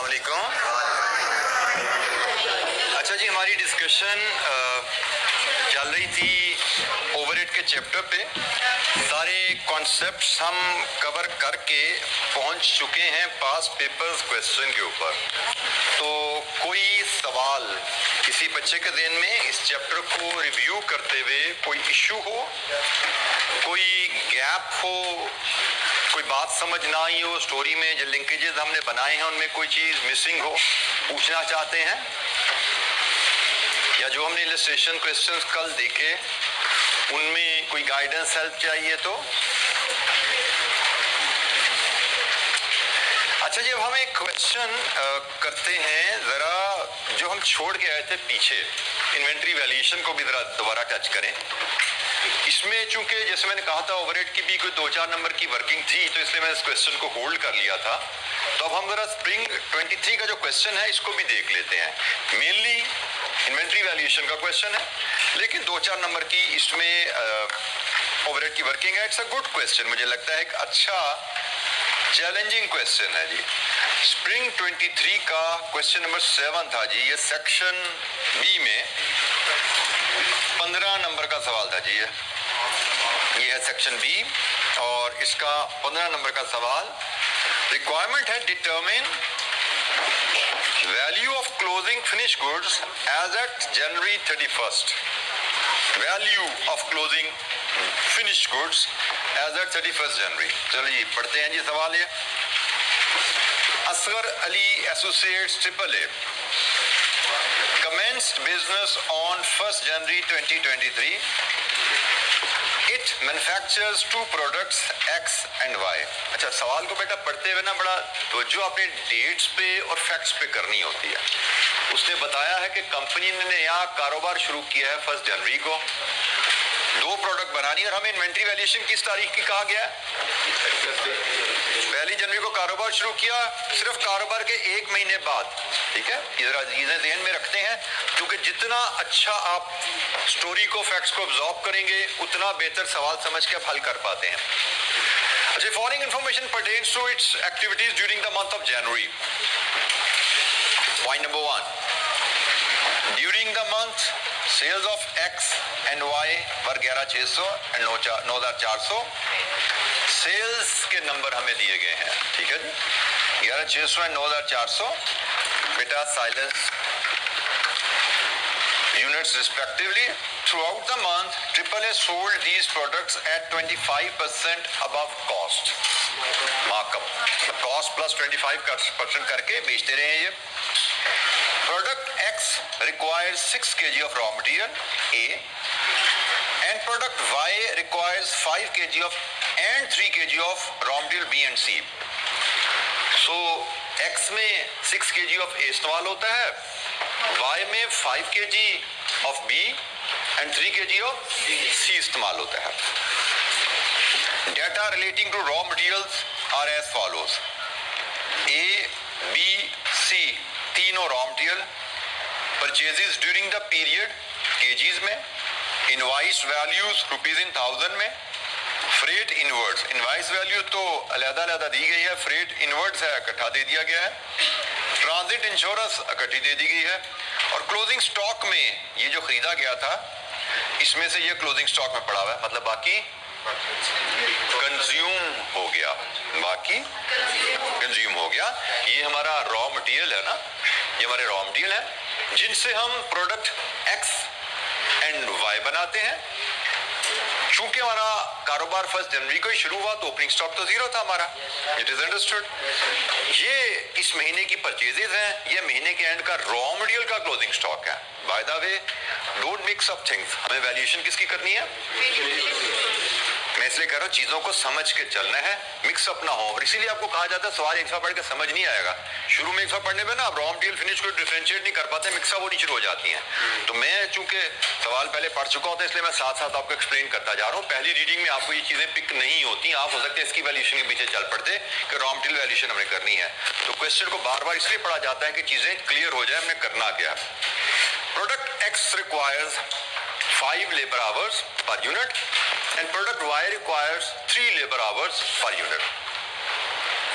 अस्सलामुअलैकुम। अच्छा जी, हमारी डिस्कशन चल रही थी ओवरहेड के चैप्टर पे। सारे कॉन्सेप्ट्स हम कवर करके पहुंच चुके हैं पास पेपर्स क्वेश्चन के ऊपर। तो कोई सवाल किसी बच्चे के ज़हन में इस चैप्टर को रिव्यू करते हुए कोई इशू हो, कोई गैप हो, कोई बात समझ ना आई हो स्टोरी में, जो लिंकेजेस हमने बनाए हैं उनमें कोई चीज़ मिसिंग हो, पूछना चाहते हैं, या जो हमने इलस्ट्रेशन क्वेश्चंस कल देखे उनमें कोई गाइडेंस हेल्प चाहिए तो। अच्छा जी, अब हम एक क्वेश्चन करते हैं ज़रा, जो हम छोड़ के आए थे पीछे, इन्वेंट्री वैल्यूएशन को भी ज़रा दोबारा टच करें। इसमें चूंकि जैसे मैंने कहा था ओवरहेड की भी कोई 2-4 नंबर की वर्किंग थी, तो इसलिए मैंने इस क्वेश्चन को होल्ड कर लिया था। तो अब हम जरा स्प्रिंग 23 का जो क्वेश्चन है इसको भी देख लेते हैं। मेनली इन्वेंट्री वैल्यूएशन का क्वेश्चन है, लेकिन 2-4 नंबर की इसमें ओवरहेड की वर्किंग है। इट्स अ गुड क्वेश्चन, मुझे लगता है एक अच्छा चैलेंजिंग क्वेश्चन है जी। स्प्रिंग 23 का क्वेश्चन नंबर 7 था जी। ये सेक्शन बी में 15 नंबर का सवाल था जी। ये है सेक्शन बी और इसका 15 नंबर का सवाल। रिक्वायरमेंट है determine value of closing finish goods as at January 31st। Value of closing finish goods as at 31st January. चलिए पढ़ते हैं जी सवाल। ये Asghar Ali associates AAA commenced business on 1st January 2023. It manufactures two products X and Y. अच्छा, सवाल को बेटा पढ़ते हुए ना बड़ा तवज्जो अपने डेट्स पे और फैक्ट्स पे करनी होती है। उसने बताया है कि कंपनी ने नया कारोबार शुरू किया है 1 जनवरी को, 2 प्रोडक्ट बनानी, और हमें इन्वेंट्री वैल्यूएशन किस तारीख की कहा गया है? 1 जनवरी को कारोबार शुरू किया, सिर्फ कारोबार के 1 महीने बाद। ठीक है, जरा चीजें ध्यान में रखते हैं, क्योंकि जितना अच्छा आप स्टोरी को, फैक्ट्स को ऑब्जॉर्व करेंगे, उतना बेहतर सवाल समझ के आप हल कर पाते हैं। अच्छा, following information pertains to its activities during the month of January. Point number 1, during the month sales of X and Y were 11,600 and 9,400। Sales के नंबर हमें दिए गए हैं, ठीक है जी, 11,600 एंड 9,400। बेटा silence units respectively. Throughout the month, AAA sold these products at 25% above cost. Markup. Cost plus 25% करके बेचते रहे हैं ये। Product X requires 6 kg of raw material A, and product Y requires 5 kg of and 3 kg of raw material B and C. So X में 6 kg of A इस्तेमाल होता है, Y में 5 kg of B and 3 kg of C इस्तेमाल होता है। Data relating to raw materials are as follows. A, B, C तीनों raw material purchases during the period kgs में, invoice values rupees in 1000 में, फ्रेट इनवर्ड्स, इनवाइस वैल्यू तो अलग-अलग दी गई है, फ्रेट इनवर्ड्स है इकट्ठा दे दिया गया है, ट्रांजिट इंश्योरेंस इकट्ठी दे दी गई है, और क्लोजिंग स्टॉक में ये जो खरीदा गया था इसमें से ये क्लोजिंग स्टॉक में पड़ा हुआ है, मतलब बाकी कंज्यूम हो गया, बाकी कंज्यूम हो गया। ये हमारा रॉ मटेरियल है ना, ये हमारे रॉ मटेरियल है जिनसे हम प्रोडक्ट X एंड Y बनाते हैं। चूंकि हमारा कारोबार 1 जनवरी को ही शुरू हुआ तो ओपनिंग स्टॉक तो 0 था हमारा, इट इज अंडरस्टूड। ये इस महीने की परचेजेज हैं, ये महीने के एंड का रॉ मटेरियल का क्लोजिंग स्टॉक है। By the way, don't mix up things, हमें वैल्यूएशन किसकी करनी है? मैं इसलिए कह रहा हूँ चीजों को समझ के चलना है, मिक्स अप ना हो, और इसीलिए आपको कहा जाता है सवाल एक साथ पढ़ के समझ नहीं आएगा। शुरू में एक साथ पढ़ने में ना आप रॉ मटेरियल फिनिश को डिफरेंशिएट नहीं कर पाते, मिक्स अप होनी शुरू हो जाती हैं। तो मैं चूंकि सवाल पहले पढ़ चुका होता है इसलिए मैं साथ साथ आपको एक्सप्लेन करता जा रहा हूँ। पहली रीडिंग में आपको ये चीजें पिक नहीं होती, आप हो सकते हैं इसकी वैल्यूएशन के पीछे चल पड़ते कि रॉ मटेरियल वैल्यूएशन हमने करनी है। तो क्वेश्चन को बार बार इसलिए पढ़ा जाता है कि चीजें क्लियर हो जाए हमने करना क्या। Product X requires 5 labor hours per unit and product Y requires 3 labor hours per unit.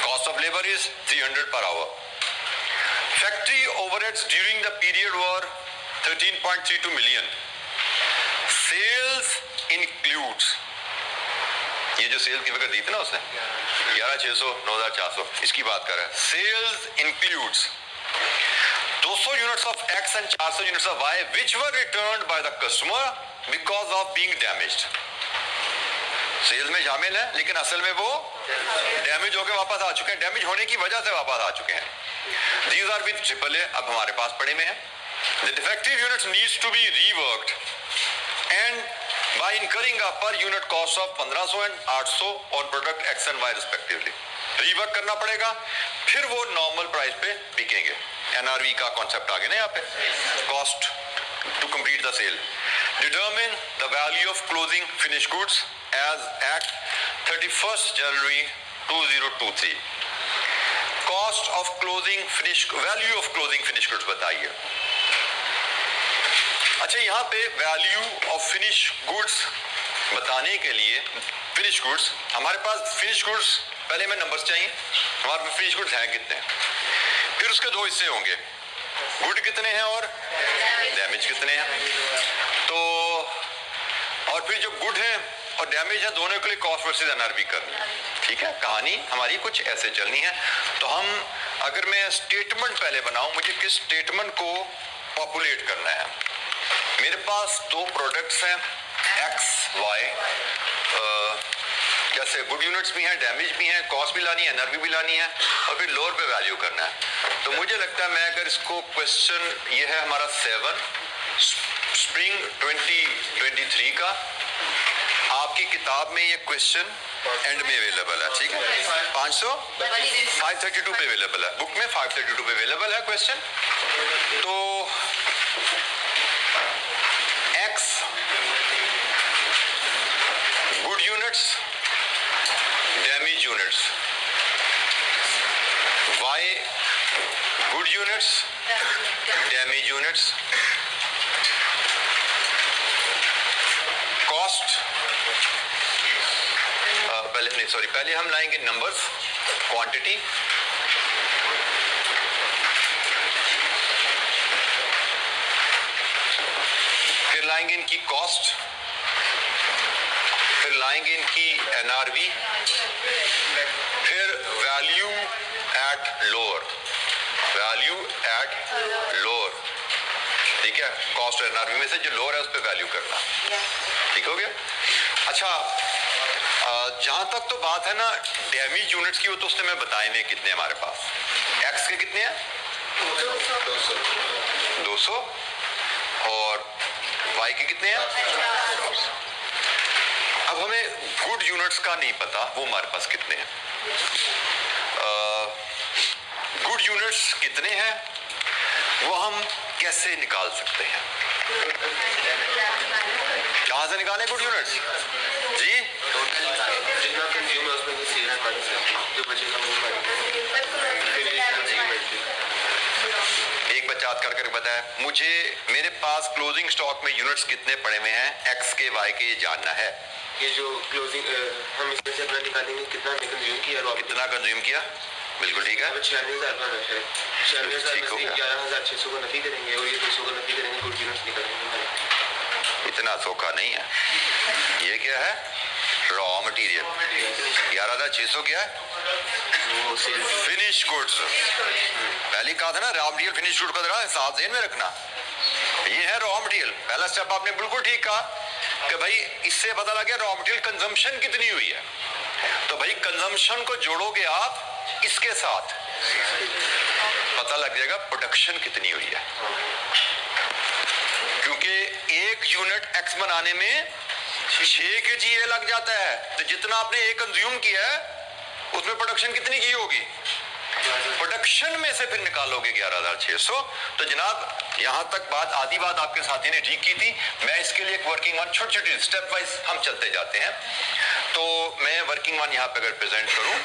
Cost of labor is 300 per hour. Factory overheads during the period were 13.32 million. Sales includes, ये जो sales की figure दी थी ना उसने 11,600 9,400, इसकी बात कर रहा है. Sales includes 200 units of X and 400 units of Y which were returned by the customer because of being damaged. Sales में शामिल है लेकिन असल में वो डैमेज होकर वापस आ चुके हैं, डैमेज होने की वजह से वापस आ चुके हैं. These are with triple A, अब हमारे पास पड़े में है. The defective units needs to be reworked and by incurring a per unit cost of 1500 and 800 on product X and Y respectively. Rework करना पड़ेगा, फिर वो नॉर्मल प्राइस पे बिकेंगे. एनआरवी का कॉन्सेप्ट आ गया ना यहाँ पे. Cost to complete the sale. Determine the value of closing finish goods as at 31st January 2023. Cost of closing finished, value of closing finished goods बताइए. अच्छा, यहाँ पे वैल्यू ऑफ फिनिश गुड्स बताने के लिए फिनिश गुड्स, हमारे पास finish goods पहले में नंबर्स चाहिए. हमारे पास फिनिश गुड्स हैं कितने, फिर उसके दो हिस्से होंगे, गुड कितने हैं और डैमेज कितने हैं. तो और फिर जो गुड है और डैमेज है दोनों के लिए कॉस्ट वर्सेस एनआरवी करनी है. ठीक है, कहानी हमारी कुछ ऐसे चलनी है. तो हम, अगर मैं स्टेटमेंट पहले बनाऊं, मुझे किस स्टेटमेंट को पॉपुलेट करना है. मेरे पास दो प्रोडक्ट्स हैं एक्स वाई, जैसे गुड यूनिट्स भी हैं, डैमेज भी हैं, कॉस्ट भी लानी है, एनआरवी भी लानी है, और फिर लोअर पे वैल्यू करना है. तो मुझे लगता है मैं अगर इसको क्वेश्चन, ये है हमारा 7 स्प्रिंग 2023 का, आपकी किताब में ये क्वेश्चन एंड में अवेलेबल है. ठीक है, 532 पे अवेलेबल है, बुक में 532 पे अवेलेबल है क्वेश्चन. तो X good units, damage units, Y good units, damage units, cost, पहले हम लाएंगे नंबर्स, क्वांटिटी, फिर लाएंगे इनकी कॉस्ट, फिर लाएंगे इनकी एनआरवी, फिर value at lower, value at lower. ठीक है, कॉस्ट और एनआरवी में से जो लोअर है उस पर वैल्यू करना. ठीक हो गया. अच्छा, जहां तक तो बात है ना डैमेज यूनिट्स की, वो तो उसने मैं बताए नहीं कितने हमारे पास. एक्स के कितने हैं 200 और वाई के कितने हैं. अब हमें गुड यूनिट्स का नहीं पता वो हमारे पास कितने हैं. गुड यूनिट्स कितने हैं वो हम कैसे निकाल सकते हैं. कहां से निकालें गुड यूनिट्स जी. जितना कंज्यूम है उसमें से जो बचेगा एक बच्चा याद कर बताया मुझे, मेरे पास क्लोजिंग स्टॉक में यूनिट्स कितने पड़े हुए हैं एक्स के वाई के, ये जानना है. ये जो क्लोजिंग हम इसमें से अपना निकालेंगे कितना हमने कंज्यूम किया और कितना कंज्यूम किया. बिल्कुल ठीक है. 96,000 का नशा है. 96,000 11,600 को नफी करेंगे और ये 200 को नफी करेंगे, गुड यूनिट्स निकालेंगे. इतना सौखा नहीं है. ये क्या है, रॉ मटेरियल. 11,600 क्या है, फिनिश गुड्स. पहले कहा था ना रॉ मटेरियल फिनिश गुड का जरा हिसाब ध्यान में रखना. ये है रॉ मटेरियल. पहला स्टेप आपने बिल्कुल ठीक कहा कि भाई इससे पता लग गया रॉ मटेरियल कंजम्पशन कितनी हुई है. तो भाई कंजम्पशन को जोड़ोगे आप इसके साथ, पता लग जाएगा प्रोडक्शन कितनी हुई है. क्योंकि एक यूनिट एक्स बनाने में 6 kg लग जाता है, तो जितना आपने एक कंज्यूम किया है उसमें प्रोडक्शन कितनी की होगी. प्रोडक्शन में से फिर निकालोगे 11,600. तो जनाब यहां तक बात, आधी बात आपके साथी ने ठीक की थी. मैं इसके लिए एक वर्किंग वन, छोटी छोटी स्टेप वाइज हम चलते जाते हैं. तो मैं वर्किंग वन यहां पे अगर प्रेजेंट करूं,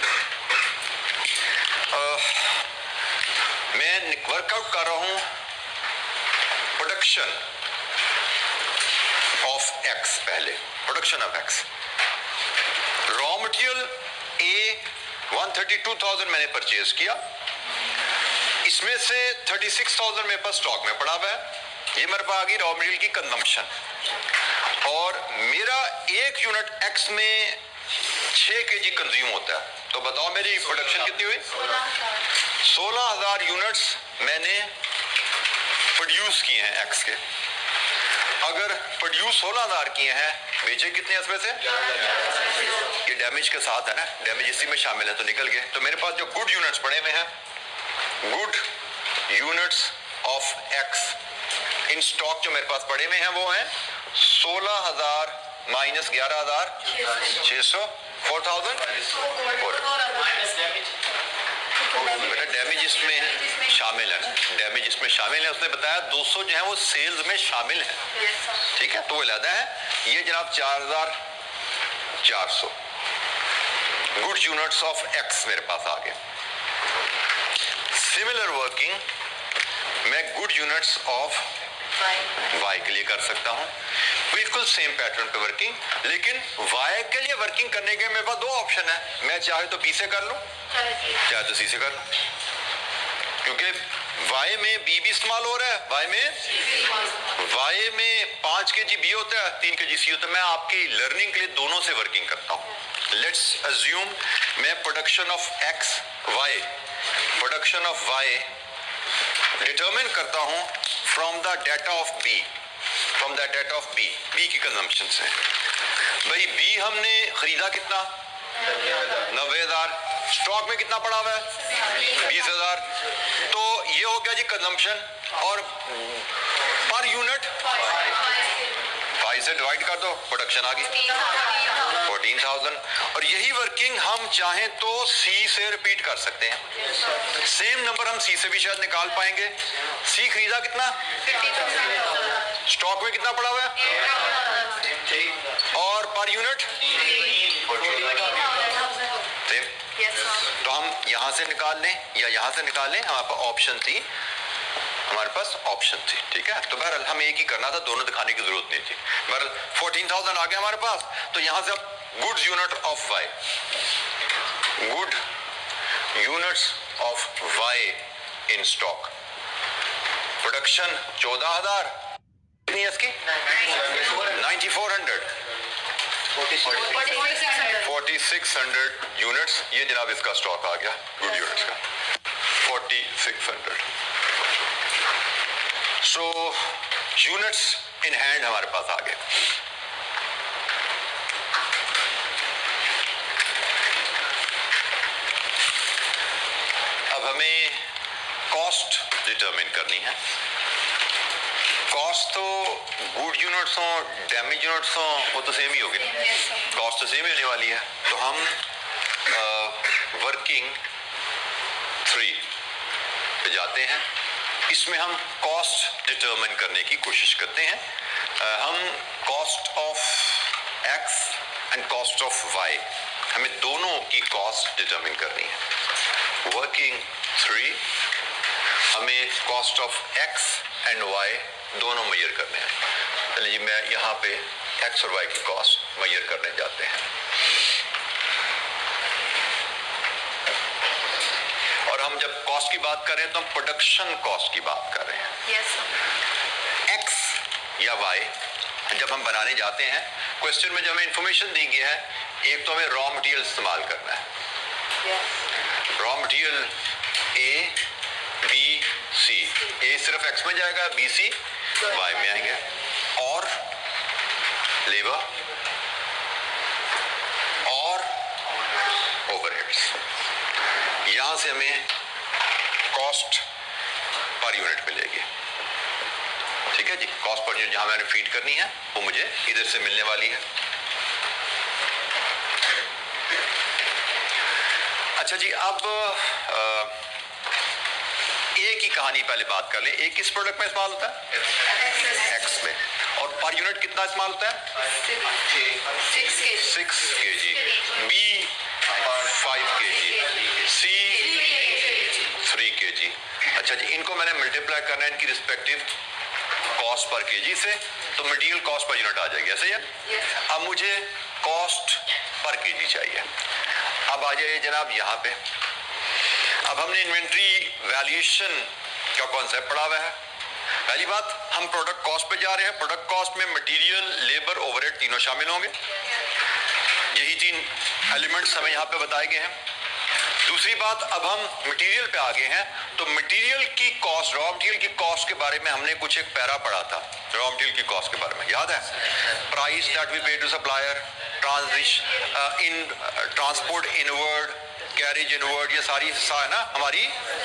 मैं वर्कआउट कर रहा हूं प्रोडक्शन ऑफ एक्स. पहले production of x, raw material ए 132,000 मैंने परचेज किया. इसमें से 36,000 मेरे पास स्टॉक में पड़ा हुआ है, ये मेरे पास आ गई रॉ मटेरियल की कंजम्पशन, और मेरा एक यूनिट एक्स में 6 kg कंज्यूम होता है, तो बताओ मेरी प्रोडक्शन कितनी हुई? 16,000 यूनिट्स मैंने प्रोड्यूस किए हैं एक्स के। अगर प्रोड्यूस 16,000 किए हैं, बेचे कितने इसमें से? ये डैमेज के साथ है ना, डैमेज इसी में शामिल है, तो निकल गए। तो मेरे पास जो गुड यूनिट्स पड़े हुए हैं, good units of x in stock जो मेरे पास पड़े हुए हैं, वो हैं 16,000 माइनस 11,600, 4,000। बेटा डैमेज इसमें शामिल है ना, डैमेज इसमें शामिल है। उसने बताया 200 जो है वो सेल्स में शामिल है, ठीक है, तो वो अलग है। ये जनाब 4,400 गुड यूनिट्स ऑफ एक्स मेरे पास आ गए। सिमिलर वर्किंग मैं गुड यूनिट्स ऑफ वाई के लिए कर सकता हूं, बिल्कुल सेम पैटर्न पे वर्किंग, लेकिन वाई के लिए वर्किंग करने के मेरे पास दो ऑप्शन है। मैं चाहे तो बी से कर लूं, चाहे तो सी से कर लूं, क्योंकि वाई में बी भी इस्तेमाल हो रहा है, वाई में 5 kg बी होता है, 3 kg सी होता है। मैं आपकी लर्निंग के लिए दोनों से वर्किंग करता हूं। लेट्स अज्यूम मैं production of X Y, production of Y determine करता हूं from the data of B, from the data of B, B की कंजम्पशन से। भाई बी हमने खरीदा कितना? 90,000। स्टॉक में कितना पड़ा हुआ है? 20,000। तो ये हो गया जी कंजम्पशन, और पर यूनिट 5 से डिवाइड कर दो, प्रोडक्शन आ गई 14,000। और यही वर्किंग हम चाहें तो सी से रिपीट कर सकते हैं। सेम नंबर हम सी से भी शायद निकाल पाएंगे। सी खरीदा कितना? स्टॉक में कितना पड़ा हुआ है? और पर यूनिट सेम। तो हम यहां से निकाल लें या यहां से निकाल लें, हमारे पास ऑप्शन थी, हमारे पास ऑप्शन थी, ठीक है। तो बहरहाल हमें एक ही करना था, दोनों दिखाने की जरूरत नहीं थी। बहरहाल 14,000 आ गया हमारे पास। तो यहां से अब good unit of Y, good units of Y in stock, production 14,000, कितनी है इसकी? 9,400, 4,600 यूनिट्स। ये जनाब इसका स्टॉक आ गया गुड यूनिट्स का 4,600। सो यूनिट्स इन हैंड हमारे पास आ गए। अब हमें कॉस्ट डिटरमिन करनी है। कॉस्ट तो गुड यूनिट्स हो, डैमेज यूनिट्स हो, वो तो सेम ही होगी, कॉस्ट तो सेम ही होने वाली है। तो हम वर्किंग 3 पे जाते हैं। इसमें हम कॉस्ट डिटरमिन करने की कोशिश करते हैं। हम cost of X and cost of Y, हमें दोनों की कॉस्ट डिटरमिन करनी है। वर्किंग 3 हमें cost of X and Y दोनों मेजर करने हैं। चलिए मैं यहाँ पे एक्स और वाई की कॉस्ट मेजर करने जाते हैं। और हम जब कॉस्ट की बात कर रहे हैं तो हम प्रोडक्शन कॉस्ट की बात कर रहे हैं। एक्स या वाई जब हम बनाने जाते हैं, क्वेश्चन में जो हमें इंफॉर्मेशन दी गई है, एक तो हमें रॉ मटेरियल इस्तेमाल करना है। Raw material A B C, A सिर्फ एक्स में जाएगा, बी सी वाई में आएंगे, और लेबर और ओवरहेड्स। यहां से हमें कॉस्ट पर यूनिट मिलेगी, ठीक है जी। कॉस्ट पर यूनिट जहां मैंने फीड करनी है वो मुझे इधर से मिलने वाली है। अच्छा जी, अब ए की कहानी पहले बात कर लें। ए किस प्रोडक्ट में इस्तेमाल होता है? एक्स में। और पर यूनिट कितना इस्तेमाल होता है? 6 kg, बी 5 kg, सी 3 kg। अच्छा जी, इनको मैंने मल्टीप्लाई करना है इनकी रिस्पेक्टिव कॉस्ट पर केजी से, तो मटेरियल कॉस्ट पर यूनिट आ जाएगी, ऐसे ही। अब मुझे कॉस्ट पर केजी चाहिए। अब आ जाइए जनाब यहाँ पे। अब अब हमने इन्वेंट्री वैल्यूएशन का कॉन्सेप्ट पढ़ा हुआ है। पहली बात, हम प्रोडक्ट कॉस्ट पे जा रहे हैं। प्रोडक्ट कॉस्ट में मटेरियल, लेबर, ओवरहेड तीनों शामिल होंगे। यही 3 एलिमेंट्स हमें यहाँ पे बताए गए हैं। दूसरी बात, अब हम मटेरियल पे आ गए हैं, तो मटेरियल की कॉस्ट, रॉ मटेरियल की कॉस्ट के बारे में हमने कुछ एक पैरा पढ़ा था रॉ मटेरियल की कॉस्ट के बारे में, याद है? Price that we pay to supplier, transport inward, carriage inward, ये सारी हिस्सा है ना हमारी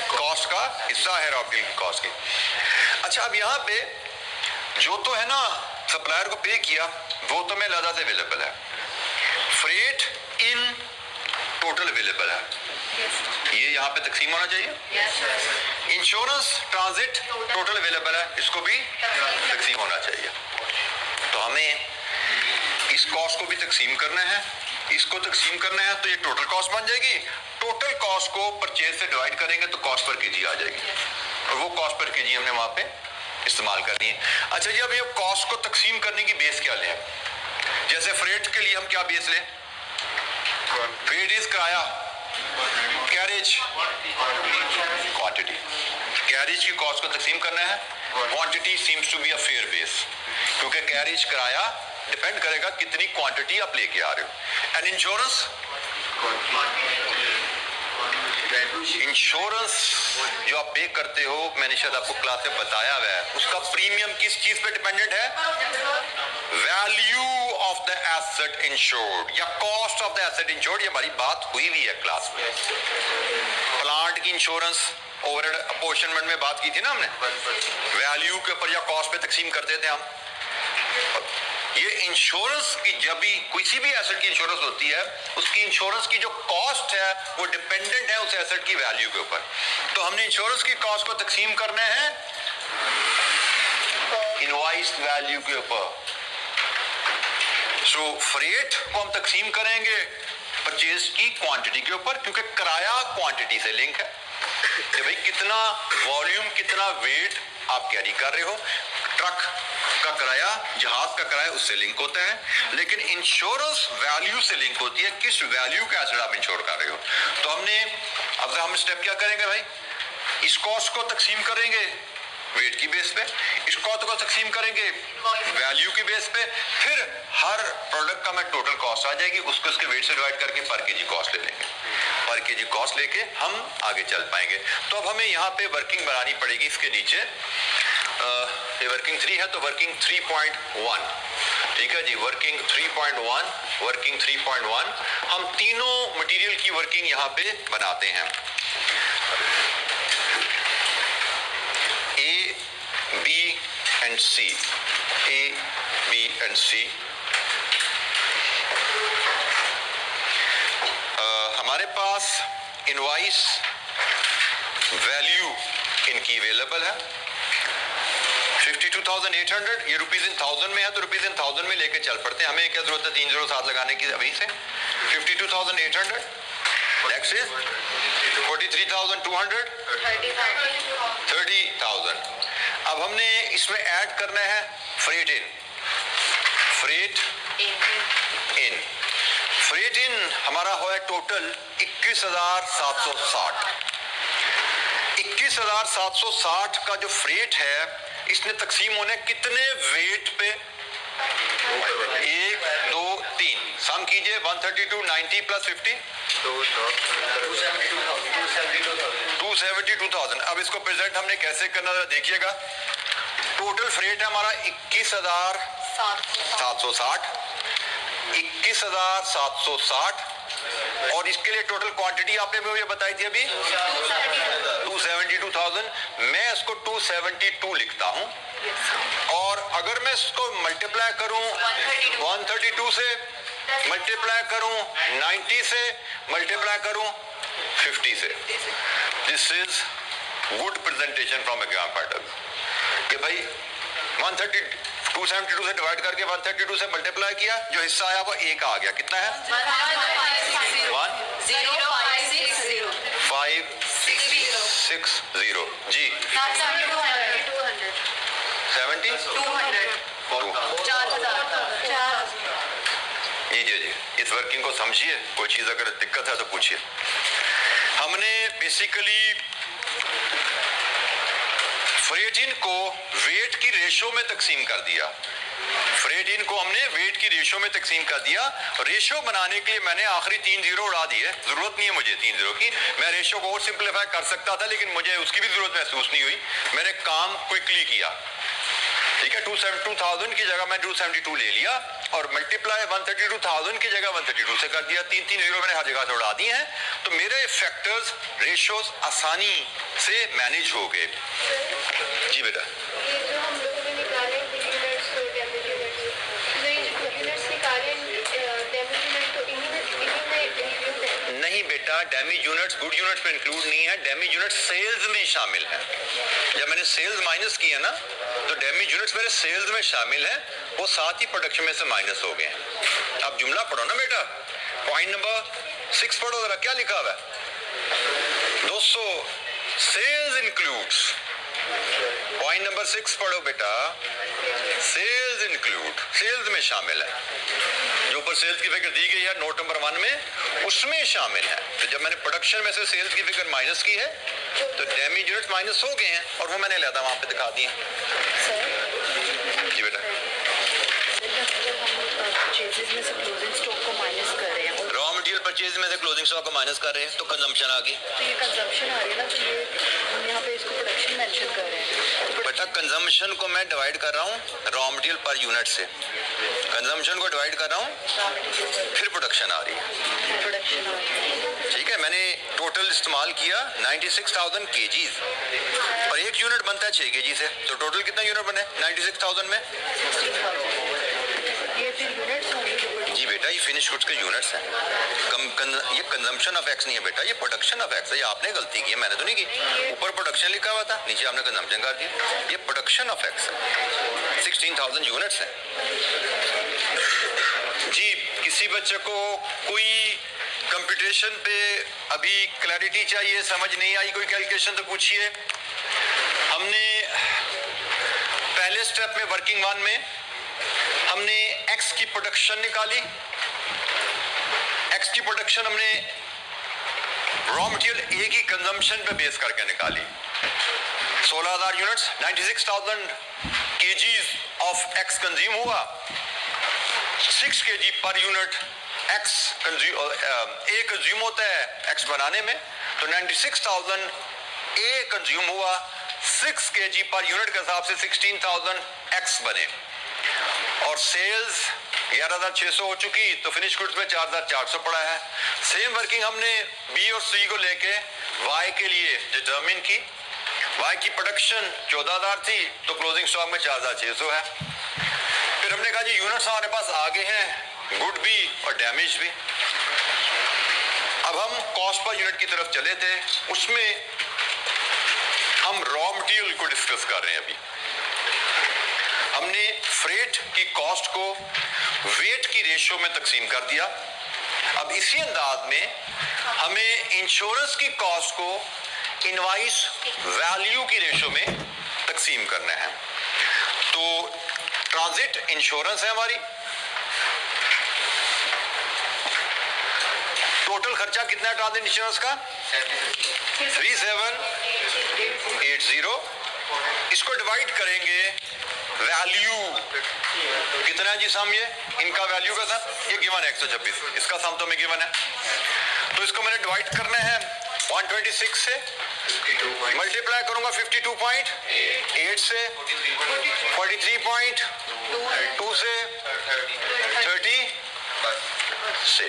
कॉस्ट का हिस्सा है रॉ मटेरियल की कॉस्ट की। अच्छा, अब यहाँ पे जो तो है ना सप्लायर को पे किया वो तो मैं अलग से अवेलेबल है। फ्रेट इन टोटल अवेलेबल है, ये यहाँ पे तकसीम होना चाहिए। इंश्योरेंस ट्रांजिट टोटल अवेलेबल है, इसको भी तकसीम होना चाहिए। तो हमें इस कॉस्ट को भी तकसीम करना है, इसको तकसीम करना है, तो ये टोटल कॉस्ट बन जाएगी। टोटल कॉस्ट को परचेज से डिवाइड करेंगे तो कॉस्ट पर केजी आ जाएगी, और वो कॉस्ट पर केजी हमने वहां पे इस्तेमाल करनी है। अच्छा जी, अब ये कॉस्ट को तकसीम करने की बेस क्या लें? जैसे फ्रेट के लिए हम क्या बेस लें? फ्रेट इज किराया, कैरेज क्वांटिटी। कैरेज की कॉस्ट को तकसीम करना है, quantity seems to be a fair base, क्योंकि कैरेज किराया डिपेंड करेगा कितनी क्वांटिटी आप लेके आ रहे हो। एंड इंश्योरेंस, इंश्योरेंस जो आप पे करते हो, मैंने शायद आपको क्लास में बताया हुआ है, उसका प्रीमियम किस चीज पे डिपेंडेंट है? Value of the asset insured या cost of the asset insured. ये हमारी बात हुई हुई है क्लास में। प्लांट की इंश्योरेंस ओवरहेड अपोर्शनमेंट में बात की थी ना हमने, वैल्यू के ऊपर या कॉस्ट पे तकसीम करते थे हम। ये इंश्योरेंस की, जब भी किसी भी एसेट की इंश्योरेंस होती है, उसकी इंश्योरेंस की जो कॉस्ट है वो डिपेंडेंट है उस एसेट की वैल्यू के ऊपर। तो हमने इंश्योरेंस की कॉस्ट को तकसीम करना है इनवॉइस्ड वैल्यू के ऊपर। सो फ्रेट को हम तकसीम करेंगे परचेज की क्वांटिटी के ऊपर, क्योंकि किराया क्वांटिटी से लिंक है कि भाई कितना वॉल्यूम, कितना वेट आप कैरी कर रहे हो। ट्रक का किराया, जहाज का किराया उससे लिंक होता है, लेकिन इंश्योरेंस वैल्यू से लिंक होती है, किस वैल्यू का एसेट आप इंश्योर कर रहे हो। तो हमने अब हम स्टेप क्या करेंगे भाई? इस कॉस्ट को तकसीम करेंगे वेट की बेस पे, इस कॉस्ट को तकसीम करेंगे वैल्यू की बेस पे, फिर हर प्रोडक्ट का मैं टोटल कॉस्ट आ जाएगी, उसको उसके वेट से डिवाइड करके पर केजी कॉस्ट ले लेंगे। पर केजी कॉस्ट लेके हम आगे चल पाएंगे। तो अब हमें यहाँ पे वर्किंग बनानी पड़ेगी इसके नीचे। ये वर्किंग 3 है, तो वर्किंग 3.1, ठीक है जी। वर्किंग 3.1, वर्किंग 3.1 हम तीनों मटेरियल की वर्किंग यहाँ पे बनाते हैं। A, B and C, A, B and C। हमारे पास इनवॉइस वैल्यू इनकी अवेलेबल है 52,800, ये रुपीज इन थाउजेंड में है, तो रुपीज इन थाउजेंड में लेके चल पड़ते हैं। हमें क्या जरूरत है 3 0 7 लगाने की अभी से। 52,800, नेक्स्ट इज 43,200, 30,000। अब हमने इसमें ऐड करना है फ्रेट इन, फ्रेट इन। फ्रेट इन हमारा हो है टोटल 21,760। 21,760 का जो फ्रेट है, इसने तकसीम होने कितने वेट पे? 1 2 3, सम कीजिए। 132, 90 प्लस 50, 272,000। अब इसको प्रेजेंट हमने कैसे करना है देखिएगा। टोटल फ्रेट है हमारा 21,760, 21,760, और इसके लिए टोटल क्वांटिटी आपने मुझे बताई थी अभी 272,000। मैं इसको 272 लिखता हूं, और अगर मैं इसको मल्टीप्लाई करूं 132 से, मल्टीप्लाई करूं 90 से, मल्टीप्लाई करूं 50 से, this is good presentation from exam pattern कि भाई 272 से डिवाइड करके 132 से मल्टीप्लाई किया, जो हिस्सा आया वो एक आ गया। कितना है? 1,560 जी। 70 जी जी जी। इस वर्किंग को समझिए, कोई चीज अगर दिक्कत है तो पूछिए। हमने बेसिकली फ्रेट इन को वेट की रेशो में तकसीम कर दिया। फ्रेट इन को हमने वेट की रेशो में तकसीम कर दिया। रेशो बनाने के लिए मैंने आखिरी 3 जीरो उड़ा दिए, जरूरत नहीं है मुझे 3 जीरो की। मैं रेशो को और सिंपलीफाई कर सकता था, लेकिन मुझे उसकी भी जरूरत महसूस नहीं हुई। मैंने काम क्विकली किया, ठीक है। 272,000 की जगह मैं 272 ले लिया और मल्टीप्लाई 132,000 की जगह 132 से कर दिया। 3 जीरो मैंने हर जगह से उड़ा दिए हैं, तो मेरे फैक्टर्स रेशोज आसानी से मैनेज हो गए। जी बेटा, ये जो हम लोगों ने निकाले यूनिट्स और डैमेज यूनिट्स, तो ये जो यूनिट्स निकाले डैमेज यूनिट तो इन्हीं में इंक्लूड है? नहीं बेटा, डैमेज यूनिट्स गुड यूनिट्स में इंक्लूड नहीं है। डैमेज यूनिट सेल्स में शामिल है। जब मैंने सेल्स माइनस किया ना, तो डैमेज यूनिट्स मेरे सेल्स में शामिल है, वो साथ ही प्रोडक्शन में से माइनस हो गए हैं। अब जुमला पढ़ो ना बेटा, पॉइंट नंबर 6 पढ़ो जरा, क्या लिखा हुआ है दोस्तों? Sales includes. पॉइंट नंबर 6 पढ़ो बेटा, सेल्स इंक्लूड, सेल्स में शामिल है। जो ऊपर सेल्स की फिगर दी गई है नोट नंबर 1 में, उसमें शामिल है। तो जब मैंने प्रोडक्शन में से सेल्स की फिगर माइनस की है, तो डैमेज यूनिट माइनस हो गए हैं, और वो मैंने लिया था वहां पे दिखा दिए। जी बेटा, परचेजेस में से क्लोजिंग स्टॉक को माइनस कर रहे हैं, रॉ मटेरियल परचेज में से क्लोजिंग स्टॉक को माइनस कर रहे हैं, तो कंजम्पशन आ गई। तो ये कंजम्पशन आ रही है ना, तो ये हम यहाँ पे इसको प्रोडक्शन मेंशन कर रहे हैं। बेटा कंजम्पशन को मैं डिवाइड कर रहा हूँ रॉ मटेरियल पर यूनिट से, कंजम्पशन को डिवाइड कर रहा हूँ, फिर प्रोडक्शन आ रही है। प्रोडक्शन आ रही है, ठीक है। मैंने टोटल इस्तेमाल किया 96,000 केजीज, और एक यूनिट बनता है 6 केजी से, तो टोटल कितना यूनिट बने 96,000 में? 60,000। ये फिर यूनिट्स होंगे। जी बेटा, ये फिनिश गुड्स के यूनिट्स हैं। ये कंजम्पशन ऑफ एक्स नहीं है बेटा, ये प्रोडक्शन ऑफ एक्स है। ये आपने गलती की है, मैंने तो नहीं की। ऊपर प्रोडक्शन लिखा हुआ था, नीचे आपने कंजम्पशन कर दिया। ये प्रोडक्शन ऑफ एक्स है। 16,000 यूनिट्स हैं। जी, किसी बच्चे को कोई कंप्यूटेशन पे अभी क्लैरिटी चाहिए, समझ नहीं आई, कोई कैलकुलेशन तो पूछिए। हमने पहले स्टेप में वर्किंग 1 में हमने एक्स की प्रोडक्शन निकाली। एक्स की प्रोडक्शन हमने रॉ मटेरियल ए की कंजम्पशन पे बेस करके निकाली। 16,000 units, 96,000 KGs of x consume हुआ। 6 केजी पर यूनिट एक्स ए कंज्यूम होता है एक्स बनाने में, तो 96,000 ए कंज्यूम हुआ। 6 केजी पर यूनिट के हिसाब से 16,000 एक्स बने, और सेल्स 11,600 हो चुकी, तो फिनिश गुड्स में 4,400 पड़ा है। सेम वर्किंग हमने बी और सी को लेके वाई के लिए डिटरमिन की। वाई की प्रोडक्शन 14,000 थी, तो क्लोजिंग स्टॉक में 4,600 है। फिर हमने कहा जी यूनिट्स हमारे पास आगे हैं, गुड भी और डैमेज भी। अब हम कॉस्ट पर यूनिट की तरफ चले थे, उसमें हम रॉ मटेरियल को डिस्कस कर रहे हैं। अभी हमने फ्रेट की कॉस्ट को वेट की रेशियो में तकसीम कर दिया। अब इसी अंदाज में हमें इंश्योरेंस की कॉस्ट को इनवाइस वैल्यू की रेशियो में तकसीम करना है। तो ट्रांजिट इंश्योरेंस है हमारी। टोटल खर्चा कितना है ट्रांजिट इंश्योरेंस का? 3780। इसको डिवाइड करेंगे वैल्यू कितना है जी साम, ये इनका वैल्यू का था, ये गिवन है 126, इसका साम तो में गिवन है। तो इसको मैंने डिवाइड करना है 126 से, मल्टीप्लाई करूंगा 52.8 से, 43.2 से, 30 से।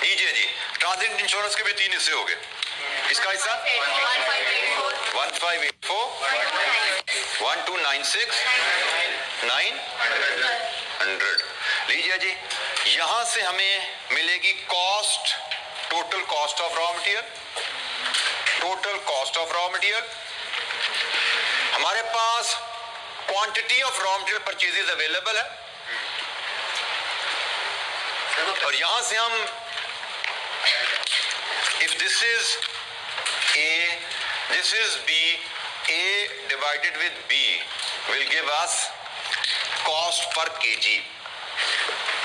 लीजिए जी, ट्रांजिट इंश्योरेंस के भी 3 हिस्से हो गए। इसका हिस्सा 1584, 1296, 900। लीजिए जी, यहां से हमें मिलेगी cost, total cost of raw material. Total cost of raw material, हमारे पास quantity of raw material purchases available है, और यहां से हम if this is A, this is B, A divided with B will give us cost per KG,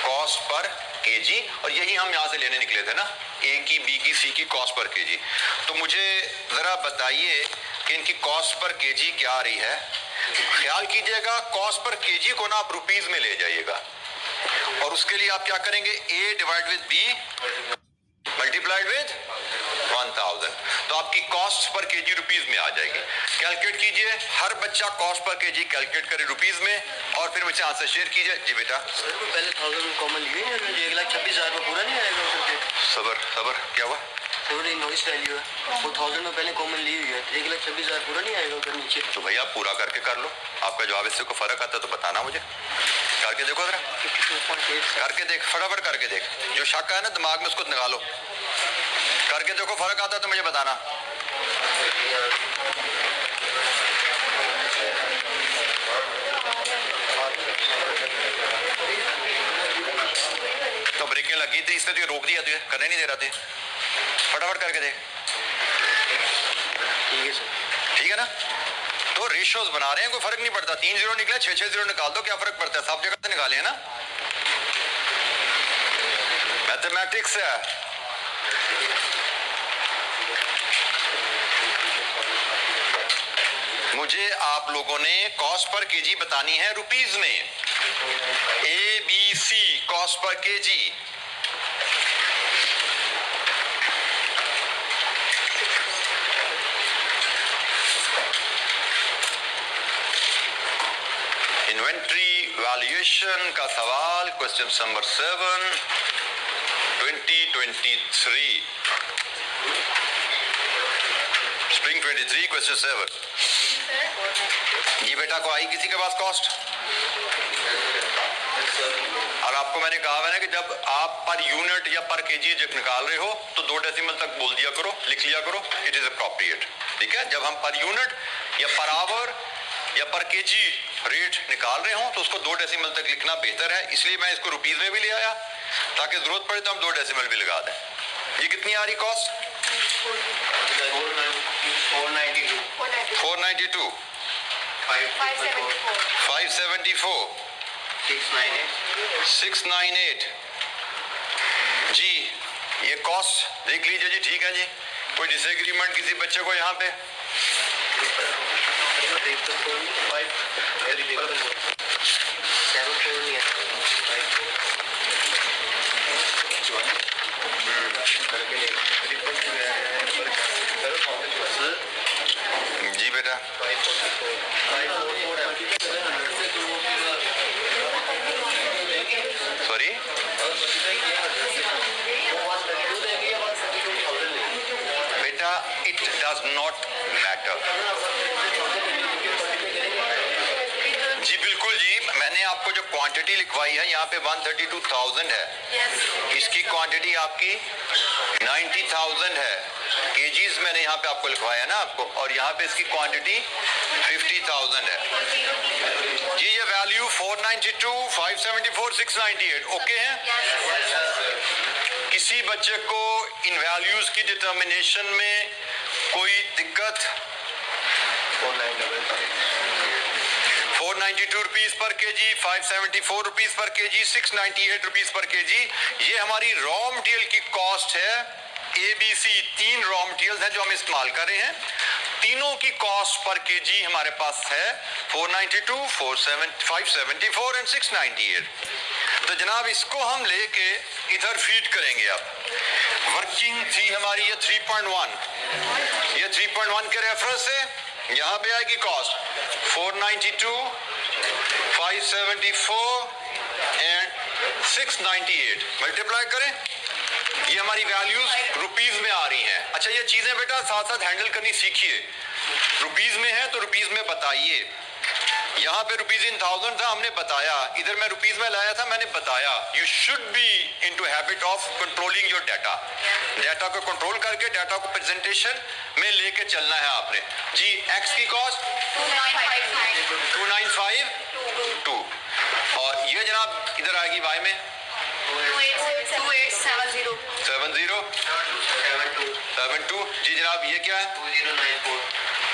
cost per KG. और यही हम यहां से लेने निकले थे ना, ए की, बी की, सी की कॉस्ट पर केजी। तो मुझे जरा बताइए कि इनकी कॉस्ट पर केजी क्या आ रही है। ख्याल कीजिएगा कॉस्ट पर केजी को ना आप रुपीज में ले जाइएगा और उसके लिए आप क्या करेंगे, A divide with B multiplied with 1000, तो आपकी कॉस्ट पर केजी रुपीज में आ जाएगी। कैलकुलेट कीजिए, हर बच्चा कॉस्ट पर केजी कैलकुलेट करे रुपीज में और फिर मुझे आंसर शेयर कीजिए। जी बेटा सर वो पहले 1000 कॉमन लिए हैं, 1,26,000 में पूरा नहीं आएगा सर। सबर सबर क्या हुआ? सर इनवॉइस वैल्यू है वो 1000 में पहले कॉमन ली हुई है, 1,26,000 पूरा नहीं आएगा उधर नीचे। तो भैया आप पूरा करके कर लो, आपका जवाब इससे को फर्क आता है तो बताना मुझे। करके देखो जरा, 52.8 करके देख, फटाफट करके देख, जो शक है ना दिमाग में उसको निकालो, करके देखो, फर्क आता है तो मुझे बताना। तो ब्रेकें लगी थी इसने तो रोक दिया, तुझे करने नहीं दे रहा थे, फटाफट करके देख। ठीक है सर, ठीक है ना? तो रेशियोज बना रहे हैं, कोई फर्क नहीं पड़ता, 3 जीरो निकले 6 जीरो निकाल दो, क्या फर्क पड़ता है, सब जगह से निकाले हैं ना, मैथमेटिक्स है। मुझे आप लोगों ने कॉस्ट पर केजी बतानी है रुपीज में, A B C cost per kg. Inventory valuation का सवाल, क्वेश्चन नंबर 7 2023 स्प्रिंग 23 क्वेश्चन 7। जी बेटा को आई किसी के पास कॉस्ट? और आपको मैंने कहा है ना कि जब आप पर यूनिट या पर केजी जब निकाल रहे हो तो 2 डेसिमल तक बोल दिया करो, लिख लिया करो, इट इज अप्रोप्रिएट। ठीक है, जब हम पर यूनिट या पर आवर या पर केजी रेट निकाल रहे हो तो उसको 2 डेसिमल तक लिखना बेहतर है, इसलिए मैं इसको रुपीज में भी ले आया ताकि जरूरत पड़े तो हम 2 डेसिमल भी लगा दें। ये कितनी आ रही कॉस्ट? 492 574 698 जी। ये कॉस्ट देख लीजिए जी, ठीक है जी, कोई डिसएग्रीमेंट किसी बच्चे को यहाँ पे? जी बेटा सॉरी, बेटा इट डज नॉट मैटर। जी बिल्कुल जी, मैंने आपको जो क्वांटिटी लिखवाई है यहाँ पे 132,000 है, इसकी क्वांटिटी आपकी 90,000 है, केजीज मैंने यहाँ पे आपको लिखवाया ना आपको, और यहाँ पे इसकी क्वांटिटी 50,000 है जी। ये वैल्यू 492 574 698 ओके है? किसी बच्चे को इन वैल्यूज की डिटर्मिनेशन में कोई दिक्कत? 492 rupees per KG, 574 rupees per KG, 698 rupees per KG, ये हमारी रॉ मटेरियल की कॉस्ट है। ABC 3 रॉ मटेरियल्स हैं जो हम इस्तेमाल कर रहे हैं, तीनों की कॉस्ट पर केजी हमारे पास है 492, 574 एंड 698। तो जनाब इसको हम लेके इधर फीड करेंगे। अब वर्किंग थी हमारी ये 3.1, ये 3.1 के रेफरेंस से यहाँ पे आएगी कॉस्ट 492, 574 एंड 698 मल्टीप्लाई करें, ये हमारी वैल्यूज रुपीज में आ रही हैं। अच्छा ये चीजें बेटा साथ साथ हैंडल करनी सीखिए, रुपीज में है तो रुपीज में बताइए। यहाँ पे रुपीज इन 1000 था, हमने बताया, इधर मैं रुपीज में लाया था, मैंने बताया। You should B into habit of controlling your data, data को कंट्रोल करके डाटा को प्रेजेंटेशन में लेके चलना है आपने जी। एक्स की कॉस्ट 2952 और ये जनाब इधर आएगी वाई में 7072 जी जनाब, ये क्या है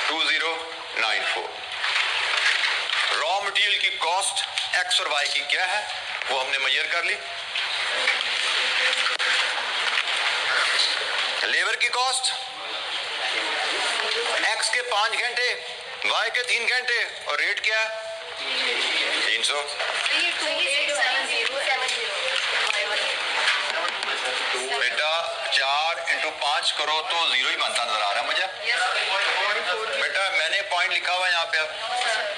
2094। रॉ मटेरियल की कॉस्ट एक्स और वाई की क्या है वो हमने मेजर कर ली। की कॉस्ट x के 5 घंटे, y के 3 घंटे, और रेट क्या है 300। बेटा 4 × 5 करो तो 0 ही बनता नजर आ रहा है मुझे। बेटा मैंने पॉइंट लिखा हुआ है यहाँ पे,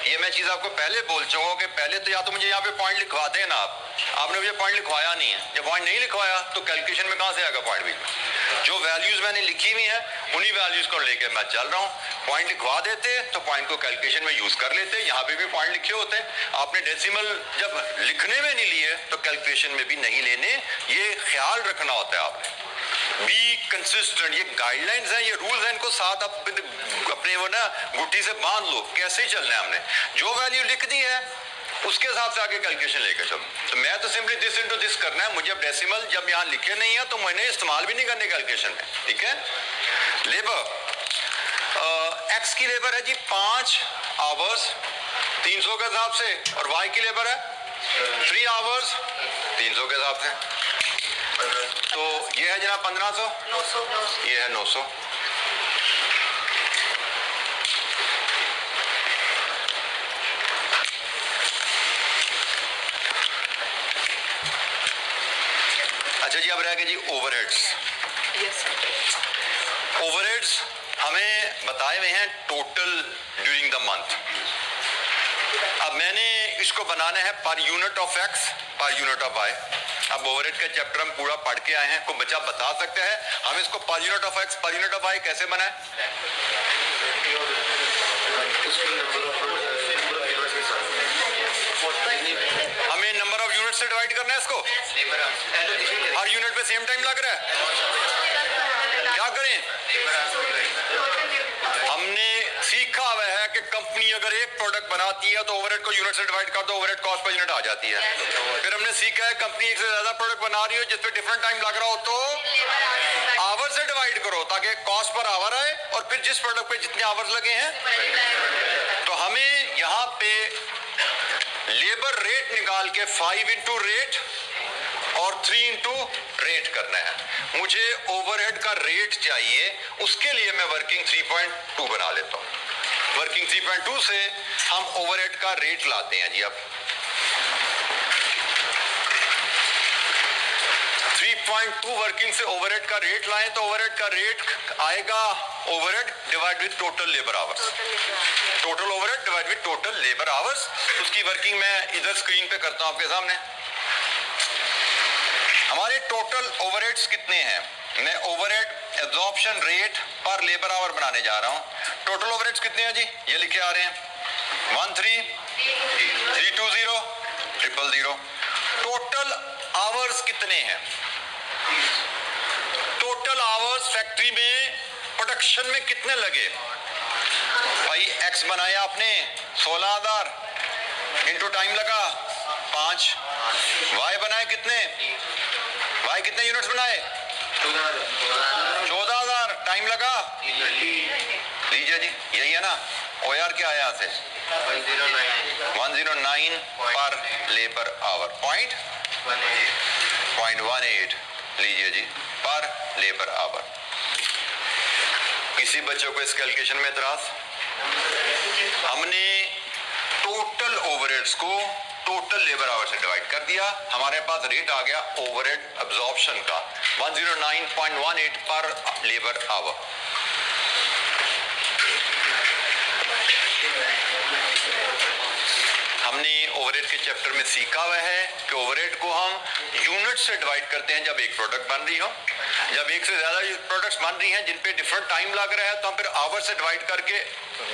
ये मैं चीज आपको पहले बोल चुका हूँ कि पहले तो या तो मुझे यहाँ पे पॉइंट लिखवा देना आपने मुझे पॉइंट लिखवाया नहीं है। जब पॉइंट नहीं लिखवाया तो कैलकुलेशन में कहाँ से आएगा पॉइंट भी? जो वैल्यूज मैंने लिखी हुई है उन्हीं वैल्यूज को लेके मैं चल रहा हूँ। पॉइंट लिखवा देते तो पॉइंट को कैलकुलेशन में यूज कर लेते, यहाँ पे भी पॉइंट लिखे होते। आपने डेसिमल जब लिखने में नहीं लिए तो कैलकुलेशन में भी नहीं लेने, ये ख्याल रखना होता है आपने। बी कंसिस्टेंट, ये गाइडलाइंस हैं, ये रूल्स हैं, इनको साथ आप अपने वो ना गुट्टी से बांध लो। कैसे ही चलना है हमने, जो वैल्यू लिख दी है उसके हिसाब से आगे कैलकुलेशन लेकर चलो। तो मैं तो सिंपली दिस इनटू दिस करना है, मुझे अब डेसिमल जब यहाँ लिखे नहीं है तो मैंने इस्तेमाल भी नहीं करने कैलकुलेशन में, ठीक है। लेबर एक्स की लेबर है जी 5 आवर्स 300 के हिसाब से, और वाई की लेबर है 3 आवर्स 300 के हिसाब से। तो ये है जनाब 1500, ये है 900। अच्छा जी, अब रह गए जी ओवरहेड्स। ओवरहेड्स हमें बताए हुए हैं टोटल ड्यूरिंग द मंथ। अब मैंने इसको बनाना है पर यूनिट ऑफ एक्स पर यूनिट ऑफ वाई। अब ओवरहेड का चैप्टर हम पूरा पढ़ के आए हैं, कोई बच्चा बता सकता है हम इसको पर यूनिट ऑफ एक्स पर यूनिट ऑफ वाई कैसे बनाए? हमें नंबर ऑफ यूनिट से डिवाइड करना है इसको। हर यूनिट पे सेम टाइम लग रहा है, क्या करें? हमने सीखा हुआ है कि कंपनी अगर एक प्रोडक्ट बनाती है तो ओवरहेड को यूनिट से डिवाइड कर दो, ओवरहेड कॉस्ट पर यूनिट आ जाती है। फिर हमने सीखा है कंपनी एक से ज्यादा प्रोडक्ट बना रही हो जिस पे डिफरेंट टाइम लग रहा हो तो आवर से डिवाइड करो ताकि कॉस्ट पर आवर आए, और फिर जिस प्रोडक्ट पे जितने आवर्स लगे हैं। तो हमें यहाँ पे लेबर रेट निकाल के 5 × रेट और 3 × रेट करना है। मुझे ओवरहेड का रेट चाहिए, उसके लिए मैं वर्किंग 3.2 बना लेता हूं। वर्किंग 3.2 से हम ओवरहेड का रेट लाते हैं जी। अब 3.2 वर्किंग से ओवरहेड का रेट लाएं तो ओवरहेड का रेट आएगा overhead divide with total labour hours. Total overhead divide with total labour hours. उसकी वर्किंग मैं इधर स्क्रीन पे करता हूं आपके सामने। हमारे टोटल ओवरहेड्स कितने हैं? मैं ओवरहेड एब्जॉर्प्शन रेट पर लेबर आवर बनाने जा रहा हूं। टोटल ओवरहेड्स कितने हैं जी? ये लिखे आ रहे हैं 13,320 000। टोटल आवर्स कितने हैं? टोटल आवर्स फैक्ट्री में प्रोडक्शन में कितने लगे? भाई एक्स बनाया आपने 16,000 इनटू टाइम लगा 5। वाई बनाए कितने? वाई कितने यूनिट्स बनाए? 14,000 टाइम लगा। लीजिए जी, यही है ना। OR क्या आया से 109 पर लेबर आवर 0.18 लीजिए जी पर लेबर आवर। किसी बच्चों को इस कैलकुलेशन में एतराज? हमने टोटल ओवरहेड्स को टोटल लेबर आवर से डिवाइड कर दिया, हमारे पास रेट आ गया ओवरहेड अब्जॉर्प्शन का 109.18 पर लेबर आवर। हमने ओवरहेड के चैप्टर में सीखा हुआ है कि ओवरहेड को हम यूनिट से डिवाइड करते हैं जब एक प्रोडक्ट बन रही हो। जब एक से ज्यादा प्रोडक्ट्स बन रही हैं जिन पे डिफरेंट टाइम लग रहा है तो हम फिर आवर से डिवाइड करके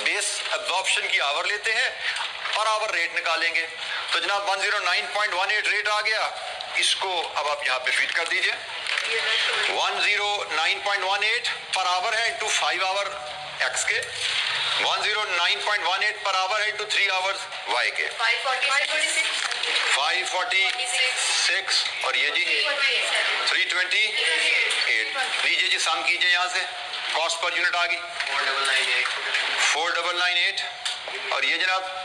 बेस अब्जॉर्प्शन की आवर लेते हैं, पर आवर रेट निकालेंगे। तो जनाब 109.18 रेट आ गया। इसको अब आप यहाँ पे फीड कर दीजिए। 109.18 पर आवर है इंटू 5 आवर एक्स के, 109.18 पर आवर है इंटू 3 आवर्स वाई के, 546 और ये जी 328। लीजिए जी सम कीजिए यहाँ से, कॉस्ट पर यूनिट आ गई 4998 और ये जनाब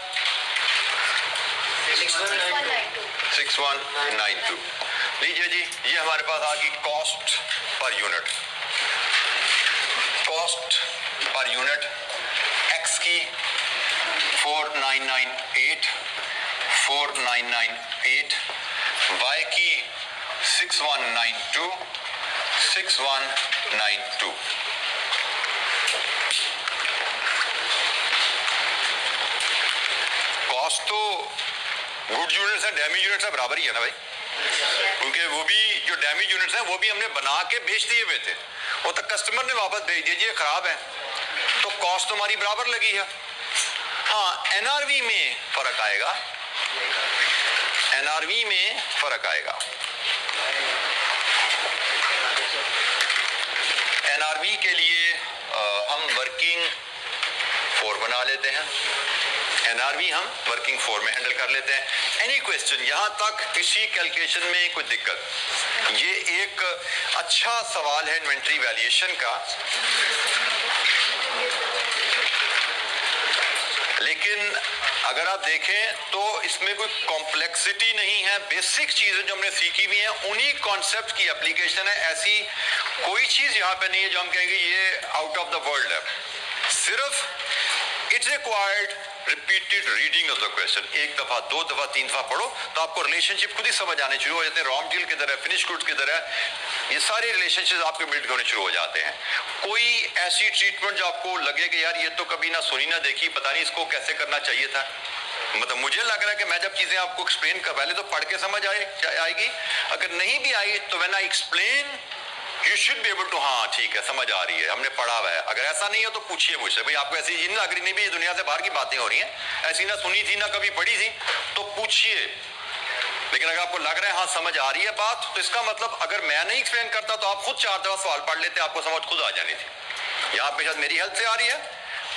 6192। लीजिए जी, ये हमारे पास आ गई cost per unit. Per unit, x की 4998, 4998, वाई की 6192, 6192। कॉस्ट तो गुड यूनिट्स है डैमेज यूनिट्स है बराबर ही है ना भाई, क्योंकि वो भी जो डैमेज यूनिट्स हैं वो भी हमने बना के बेच दिए हुए थे, वो तक कस्टमर ने वापस भेज दिए, ये खराब है, तो कॉस्ट तो हमारी बराबर लगी है। हाँ, एनआरवी में फर्क आएगा, एनआरवी में फर्क आएगा। एनआरवी के लिए हम वर्किंग 4 बना लेते हैं, एनआरवी हम वर्किंग 4 में हैंडल कर लेते हैं। एनी क्वेश्चन, यहां तक किसी कैलकुलेशन में कोई दिक्कत? ये एक अच्छा सवाल है इन्वेंट्री वैल्यूएशन का, लेकिन अगर आप देखें तो इसमें कोई कॉम्प्लेक्सिटी नहीं है, बेसिक चीजें जो हमने सीखी हुई हैं उन्हीं कॉन्सेप्ट की एप्लीकेशन है। ऐसी कोई चीज यहाँ पे नहीं है जो हम कहेंगे ये आउट ऑफ द वर्ल्ड है, सिर्फ it's required repeated reading of the question. एक दफा, 2 दफा, 3 दफा पढ़ो तो आपको रिलेशनशिप खुद ही समझ आने शुरू हो जाते हैं। रॉ मटेरियल किधर है, फिनिश गुड्स किधर है, ये सारे रिलेशनशिप आपके बिल्ड होने शुरू हो जाते हैं। कोई ऐसी ट्रीटमेंट जो आपको लगे कि यार ये तो कभी ना सुनी ना देखी, पता नहीं इसको कैसे करना चाहिए था, मतलब मुझे लग रहा है कि मैं जब चीजें आपको एक्सप्लेन कर, पहले तो पढ़ के समझ आएगी, अगर नहीं भी आई तो when I explain you should be able to, हाँ ठीक है समझ आ रही है, हमने पढ़ा हुआ है। अगर ऐसा नहीं है तो पूछिए मुझसे, भाई आपको ऐसी इन लग रही नहीं भी दुनिया से बाहर की बातें हो रही हैं, ऐसी ना सुनी थी ना कभी पढ़ी थी, तो पूछिए। लेकिन अगर आपको लग रहा है हाँ समझ आ रही है बात, तो इसका मतलब अगर मैं नहीं एक्सप्लेन करता तो आप खुद 4 दफा सवाल पढ़ लेते, आपको समझ खुद आ जानी थी। यहाँ पे शायद मेरी हेल्प से आ रही है,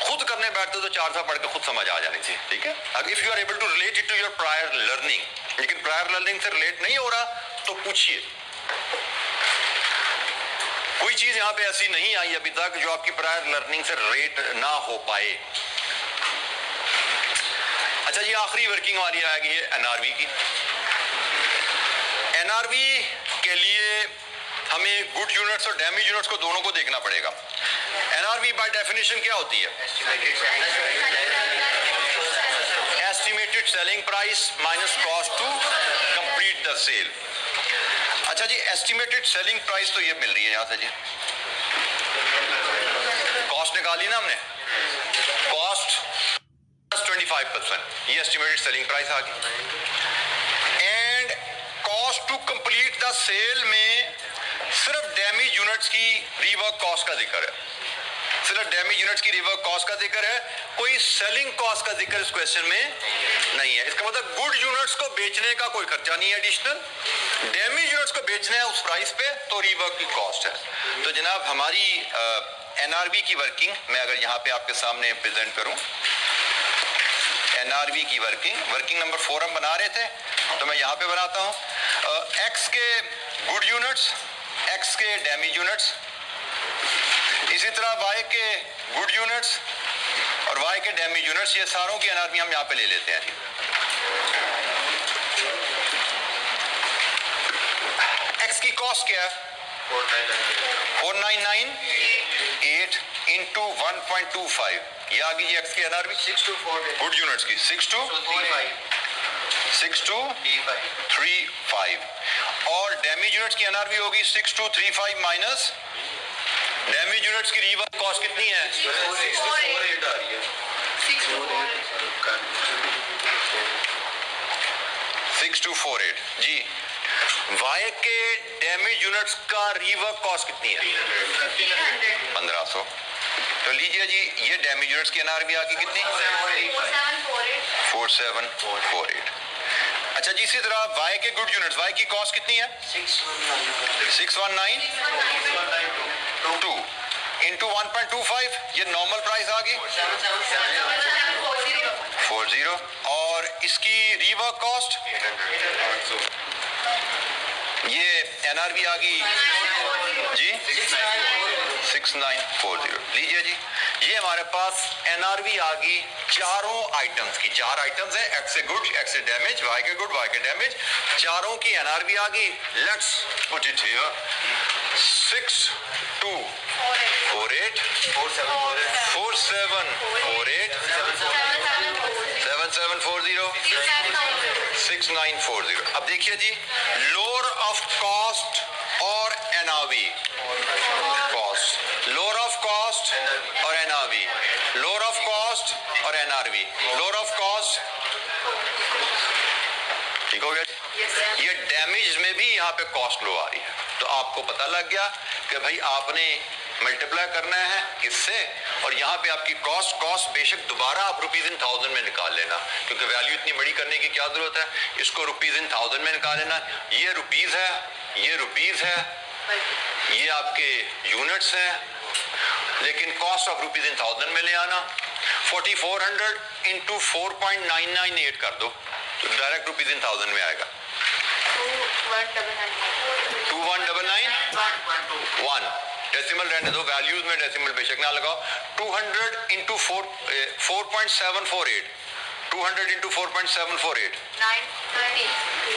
खुद करने बैठते तो 4 दफा पढ़ के खुद समझ आ जानी थी, ठीक है। अगर if you are able to relate it to your prior learning, लेकिन प्रायर लर्निंग से रिलेट नहीं हो रहा तो पूछिए। कोई चीज यहाँ पे ऐसी नहीं आई अभी तक जो आपकी प्रायर लर्निंग से रिलेट ना हो पाए। अच्छा, ये आखिरी वर्किंग वाली आएगी है एनआरवी की। एनआरवी के लिए हमें गुड यूनिट्स और डैमेज यूनिट्स को दोनों को देखना पड़ेगा। एनआरवी बाय डेफिनेशन क्या होती है? Estimated selling price minus cost to complete the sale. अच्छा जी, एस्टिमेटेड सेलिंग प्राइस तो ये मिल रही है यहां से जी, कॉस्ट निकाली ना हमने, कॉस्ट 25%, ये एस्टिमेटेड सेलिंग प्राइस आ गई। And cost to complete the sale में सिर्फ डैमेज यूनिट्स की रीवर्क कॉस्ट का जिक्र है, सिर्फ डैमेज यूनिट्स की रीवर्क कॉस्ट का जिक्र है, कोई सेलिंग कॉस्ट का जिक्र इस क्वेश्चन में नहीं है। इसका मतलब गुड यूनिट्स को बेचने का कोई खर्चा नहीं है एडिशनल, डैमेज यूनिट्स को बेचना है उस प्राइस पे तो रीवर्क की कॉस्ट है। तो जनाब हमारी एनआरवी की वर्किंग मैं अगर यहाँ पे आपके सामने प्रेजेंट करूं, एनआरवी की वर्किंग नंबर 4 हम बना रहे थे तो मैं यहाँ पे बनाता हूँ। एक्स के गुड यूनिट्स, एक्स के डैमेज यूनिट्स, इसी तरह वाई के गुड यूनिट्स और वाई के डैमेज यूनिट्स, ये सारों की एनआरवी हम यहाँ पे ले लेते हैं। एक्स की कॉस्ट क्या है? 4998 इंटू 1.25, ये आ गई एक्स की एनआरवी। 6248 गुड यूनिट्स की 6235 और डैमेज यूनिट्स की एनआरवी होगी 6235 माइनस डैमेज यूनिट्स की रीवर्क कॉस्ट कितनी है? 6248 जी। वाई के डैमेज यूनिट्स का रीवर्क कॉस्ट कितनी है? 1500। तो लीजिए जी, ये डैमेज यूनिट्स की एनआरवी आ गई कितनी? 4748। अच्छा जी, इसी तरह वाई के गुड यूनिट्स, वाई की कॉस्ट कितनी है? 6192 इंटू 1.25, ये नॉर्मल प्राइस आ गई 40 और इसकी रीवर्क कॉस्ट ये एनआरवी आ गई जी 6940। लीजिए जी, ये हमारे पास एनआरवी आ गई चारों आइटम्स की। 4 आइटम्स है, एक्स से गुड, एक्स से डैमेज, वाई के गुड, वाई के डैमेज, चारों की एनआरवी आ गई। Let's put it here 6248 4748 7740 6940। अब देखिए जी, लोअर ऑफ कॉस्ट और NRV, cost, lower of cost और एनआरवी, लोअर ऑफ कॉस्ट और एनआरवी, लोअर ऑफ कॉस्ट, ठीक हो गया। ये डैमेज में भी यहाँ पे कॉस्ट लो आ रही है, तो आपको पता लग गया कि भाई आपने मल्टीप्लाई करना है किससे, और यहाँ पे आपकी कॉस्ट बेशक दोबारा आप रुपीज इन थाउजेंड में निकाल लेना, क्योंकि वैल्यू इतनी बड़ी करने की क्या जरूरत है, इसको रुपीज इन थाउजेंड में निकाल लेना। ये रुपीज है, ये रुपीज है, ये आपके यूनिट्स हैं, लेकिन cost of rupees in thousand में ले आना। 4400 इंटू 4.998 कर दो तो डायरेक्ट रुपीज इन थाउजेंड में आएगा। 2199 डेसिमल रहने दो, वैल्यूज में डेसिमल बेशक ना लगाओ। 200 इंटू 4.748, 200 इंटू 4.748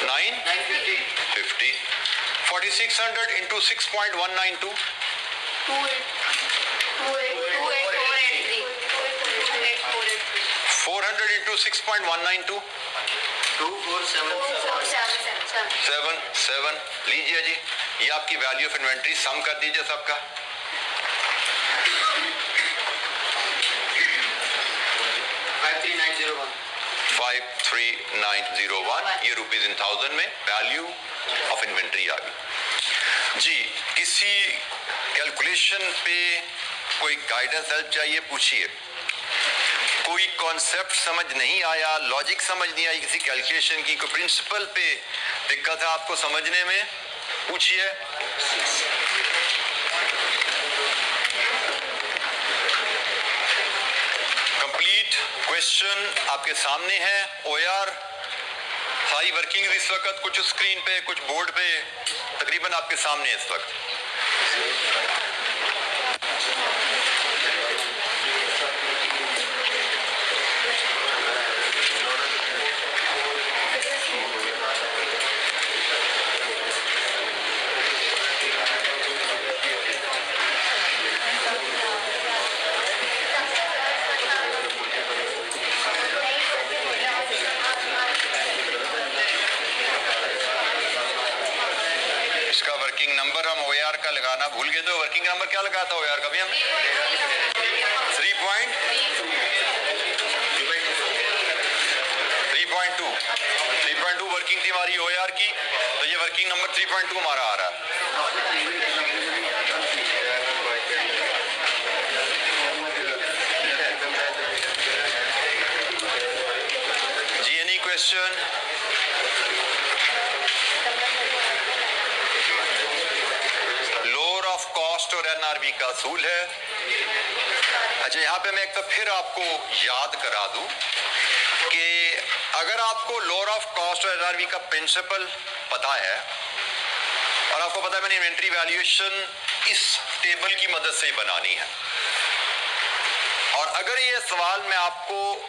950। 4600 into 6.192 400 into 6.192 7। लीजिए जी, ये आपकी वैल्यू ऑफ इन्वेंट्री, सम कर दीजिए सबका। 53901, ये रुपीज इन थाउजेंड में वैल्यू ऑफ इन्वेंट्री आ गई जी। किसी कैलकुलेशन पे कोई गाइडेंस हेल्प चाहिए, पूछिए। कोई कॉन्सेप्ट समझ नहीं आया, लॉजिक समझ नहीं आई किसी कैलकुलेशन की, कोई प्रिंसिपल पे दिक्कत है आपको समझने में, पूछिए। कंप्लीट क्वेश्चन आपके सामने है। ओआर सारी वर्किंग इस वक्त कुछ स्क्रीन पे, कुछ बोर्ड पे, तकरीबन आपके सामने इस वक्त। वर्किंग नंबर हम ओआर का लगाना भूल गए, तो वर्किंग नंबर क्या लगाया था ओआर का भी हम 3.2 वर्किंग थी हमारी ओआर की, तो ये वर्किंग नंबर 3.2 हमारा आ रहा है। जी एनी क्वेश्चन? कॉस्ट और एनआरवी का असूल है। अच्छा, यहाँ पे मैं एक तो फिर आपको याद करा दूं कि अगर आपको लोअर ऑफ कॉस्ट और एनआरवी का प्रिंसिपल पता है, और आपको पता है मैंने इन्वेंट्री वैल्यूएशन इस टेबल की मदद से ही बनानी है, और अगर ये सवाल मैं आपको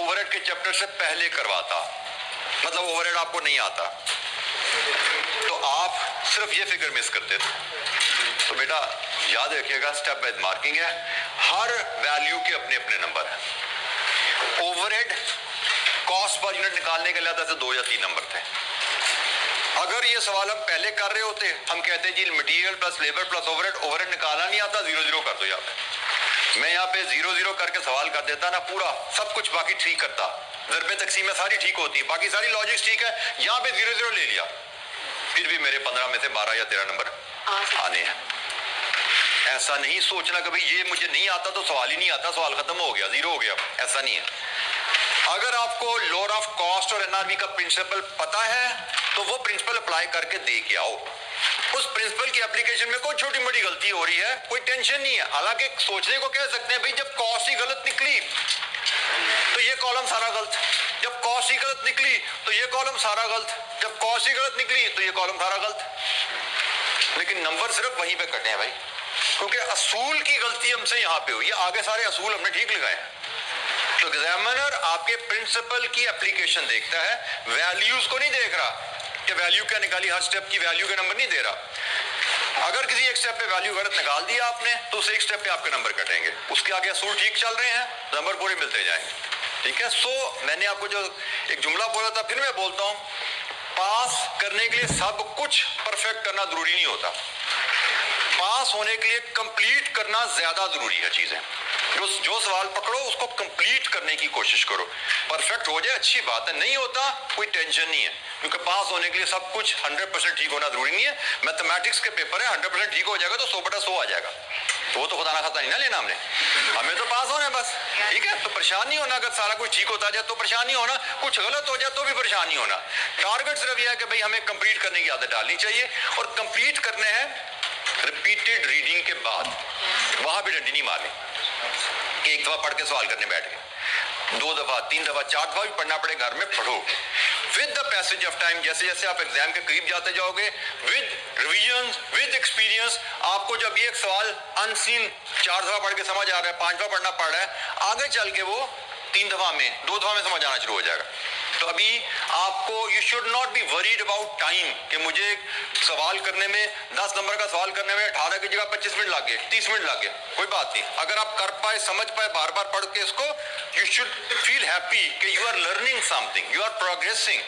ओवरहेड के चैप्टर से पहले करवाता, मतलब ओवरहेड आपको नहीं आता, तो आप सिर्फ ये फिगर मिस करते थे। तो बेटा याद रखिएगा, स्टेप वाइज मार्किंग है, हर वैल्यू के अपने अपने नंबर हैं। ओवरहेड कॉस्ट पर यूनिट निकालने के लिए से 2 या 3 नंबर थे। अगर ये सवाल हम पहले कर रहे होते, हम कहते जी material plus labour plus overhead, overhead निकालना नहीं आता, 0-0 कर दो। यहाँ पे मैं यहाँ पे 0-0 करके सवाल कर देता ना, पूरा सब कुछ बाकी ठीक करता, ज़रबे तकसीमें सारी ठीक होती, बाकी सारी लॉजिक्स ठीक है, यहाँ पे 0-0 ले लिया, फिर भी मेरे 15 में से 12 या 13 नंबर आने हैं। ऐसा नहीं सोचना कि भाई ये मुझे नहीं आता तो सवाल ही नहीं आता, सवाल खत्म हो गया, 0 हो गया, ऐसा नहीं है। अगर आपको लोअर ऑफ कॉस्ट और एनआरवी का प्रिंसिपल पता है तो वो प्रिंसिपल अप्लाई करके दे के आओ। उस प्रिंसिपल की एप्लीकेशन में कोई छोटी मोटी गलती हो रही है, कोई टेंशन नहीं है। हालांकि सोचने को कह सकते हैं भाई जब कॉस्ट ही गलत निकली तो ये कॉलम सारा गलत, जब कॉस्ट ही गलत निकली तो ये कॉलम सारा गलत, जब जब कॉस्ट ही गलत निकली तो ये कॉलम सारा गलत, लेकिन नंबर सिर्फ वहीं पे कटे हैं भाई, क्योंकि असूल की गलती हमसे यहाँ पे हुई है, आगे सारे असूल हमने ठीक लगाए। तो एग्जामिनर आपके प्रिंसिपल की एप्लीकेशन देखता है, वैल्यूज को नहीं देख रहा कि वैल्यू क्या निकाली, हर स्टेप की वैल्यू के नंबर नहीं दे रहा। अगर किसी एक स्टेप पे वैल्यू गलत निकाल दिया आपने तो उस एक स्टेप पे आपके नंबर कटेंगे, उसके आगे असूल ठीक चल रहे हैं, नंबर पूरे मिलते जाएंगे, ठीक है। सो मैंने आपको जो एक जुमला बोला था, फिर मैं बोलता हूं, पास करने के लिए सब कुछ परफेक्ट करना जरूरी नहीं होता, पास होने के लिए कंप्लीट करना ज्यादा जरूरी है। चीजें जो सवाल पकड़ो उसको कंप्लीट करने की कोशिश करो, परफेक्ट हो जाए अच्छी बात है, नहीं होता कोई टेंशन नहीं है, क्योंकि पास होने के लिए सब कुछ 100% ठीक होना जरूरी नहीं है। मैथमेटिक्स के पेपर है, 100% ठीक हो जाएगा तो 100/100 आ जाएगा, तो वो तो खुदा ना खाता नहीं ना लेना हमने, हमें तो पास होना है बस, ठीक है। तो परेशान नहीं होना, अगर सारा कुछ ठीक होता जाए तो परेशान नहीं होना, कुछ गलत हो जाए तो भी परेशान नहीं होना। टारगेट सिर्फ यह है कि भाई हमें कंप्लीट करने की आदत डालनी चाहिए, और कंप्लीट करने हैं रिपीटेड रीडिंग के बाद, वहां भी डंडी नहीं मारनी कि एक दफा पढ़ के सवाल करने बैठ गए, 2 दफा 3 दफा 4 दफा भी पढ़ना पड़े, घर में पढ़ो with the passage of time. जैसे जैसे आप एग्जाम के करीब जाते जाओगे, विद रिवीजन, विद एक्सपीरियंस, आपको जब ये एक सवाल अनसीन 4 दफा पढ़ के समझ आ रहा है, 5 दफा पढ़ना पड़ रहा है, आगे चल के वो 3 दफा में 2 दफा में समझ आना शुरू हो जाएगा। तो अभी आपको you should not be worried about time कि मुझे सवाल करने में 10 नंबर का सवाल करने में 18 की जगह 25 मिनट लग गए, 30 मिनट लग गए, कोई बात नहीं। अगर आप कर पाए, समझ पाए, बार बार पढ़ के इसको, यू शुड फील हैप्पी कि you are learning something, you are progressing.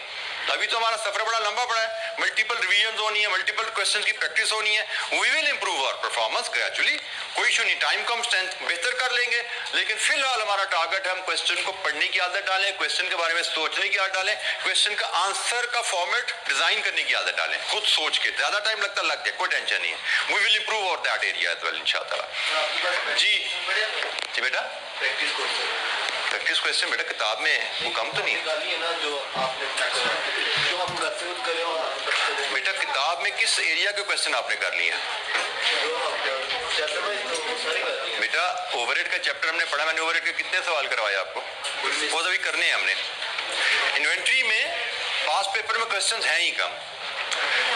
अभी तो हमारा सफर बड़ा लंबा पड़ा है, मल्टीपल रिवीजन होनी है, मल्टीपल क्वेश्चन की प्रैक्टिस होनी है, we will improve our performance gradually, कोई इशू नहीं, टाइम कम स्ट्रेंथ बेहतर कर लेंगे। लेकिन फिलहाल हमारा टारगेट है हम क्वेश्चन को पढ़ने की आदत डालें, क्वेश्चन के बारे में सोचने की आदत डालें, क्वेश्चन का आंसर का फॉर्मेट डिजाइन करने की आदत डालें, खुद सोच के, ज्यादा टाइम लगता लग जाए, कोई टेंशन नहीं है, we will improve our that area as well इंशाल्लाह। जी जी बेटा, प्रैक्टिस क्वेश्चन बेटा किताब में वो कम तो नहीं है ना, जो आपने जो हम करें बेटा, किताब में किस एरिया के क्वेश्चन आपने कर लिए? बेटा ओवरहेड का चैप्टर हमने पढ़ा, मैंने ओवरहेड के कितने सवाल करवाए आपको, वो तो भी करने हैं हमने। इन्वेंट्री में पास पेपर में क्वेश्चंस हैं ही कम,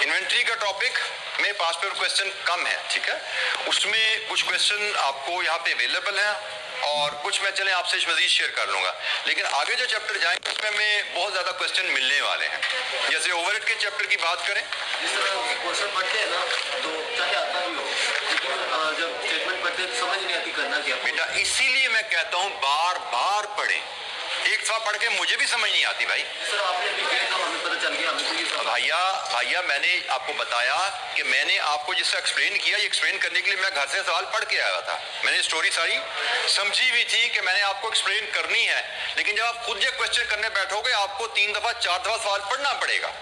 इन्वेंट्री का टॉपिक में पास पेपर क्वेश्चन कम है, ठीक है। उसमें कुछ क्वेश्चन आपको यहाँ पे अवेलेबल हैं और कुछ मैं चले आपसे मजीद शेयर कर लूंगा, लेकिन आगे जो चैप्टर जाएंगे उसमें में बहुत ज्यादा क्वेश्चन मिलने वाले हैं। जैसे ओवरहेड के चैप्टर की बात करें, जिस तरह क्वेश्चन पढ़ते हैं ना, तो चाहे आता भी हो, लेकिन जब स्टेटमेंट पढ़ते हैं तो समझ नहीं आती करना क्या। बेटा इसीलिए मैं कहता हूँ बार बार पढ़ें, एक दफा पढ़ के मुझे भी समझ नहीं आती भाई। सर आपने अभी किया तो हमें पता चल गया, हमें तो ये भैया मैंने आपको बताया कि मैंने आपको जिससे एक्सप्लेन किया, ये एक्सप्लेन करने के लिए मैं घर से सवाल पढ़ के आया था, मैंने स्टोरी सारी समझी हुई थी कि मैंने आपको एक्सप्लेन करनी है, लेकिन जब आप खुद ये क्वेश्चन करने बैठोगे आपको 3 दफा 4 दफा सवाल पढ़ना पड़ेगा,